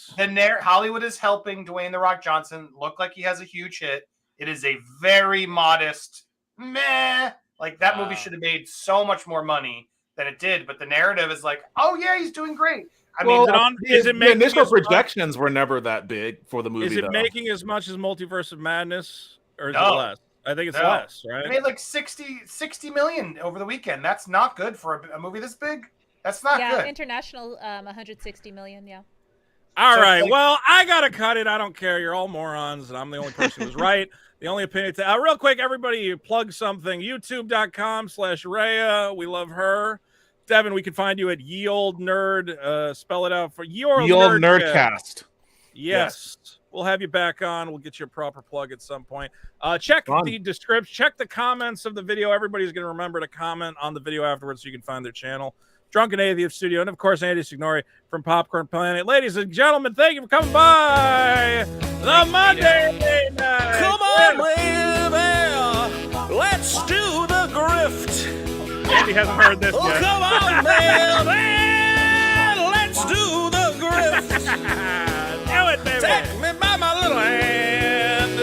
Hollywood is helping Dwayne the Rock Johnson look like he has a huge hit. It is a very modest meh. Like that movie should have made so much more money than it did. But the narrative is like, oh yeah, he's doing great. I mean, the initial projections were never that big for the movie. Is it making as much as Multiverse of Madness, or is it No. less? I think it's less, right? It made like 60 million over the weekend. That's not good for a movie this big. That's not good. Yeah, international, 160 million. Yeah. All So right. like- Well, I gotta cut it. I don't care. You're all morons, and I'm the only person who's right. The only opinion. Real quick, everybody, plug something. YouTube.com/Rhea. We love her. Devin, we can find you at Ye Old Nerd. Spell it out for Ye Old Nerdcast. Yes. We'll have you back on. We'll get you a proper plug at some point. Check the description. Check the comments of the video. Everybody's going to remember to comment on the video afterwards so you can find their channel. Drunken Atheist Studio. And, of course, Andy Signori from Popcorn Planet. Ladies and gentlemen, thank you for coming by the Monday night. Come on, baby. Let's do the grift. Andy hasn't heard this yet. Come on, baby. Let's do the grift. Do it, baby. Take me by my little hand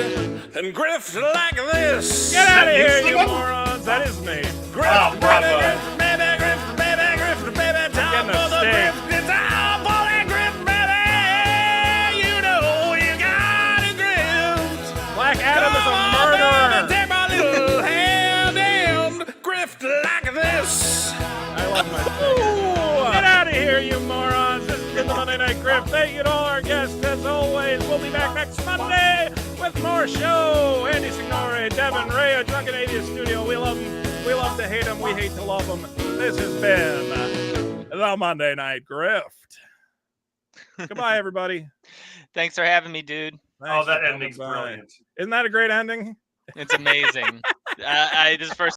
and grift like this. Get out of here, you morons. That is me. Grift, bravo. baby, grift, baby, grift, baby. Time Getting a for the steak. grift. It's time for that grift, baby. You know you gotta grift. Black Adam is a Come on, murderer. baby, take my little hand and grift like this. I love my steak. Get out of here, you morons. This has been the Monday Night Grift. Thank you to all our guests, as always. We'll be back next Monday with more show. Andy Signore, Devin, Rhea, Drunken Atheist Studio. We love them. We love to hate them. We hate to love them. This has been the Monday Night Grift. Goodbye, everybody. Thanks for having me, dude. Thanks that for coming ending's by. brilliant. Isn't that a great ending? It's amazing. This is the first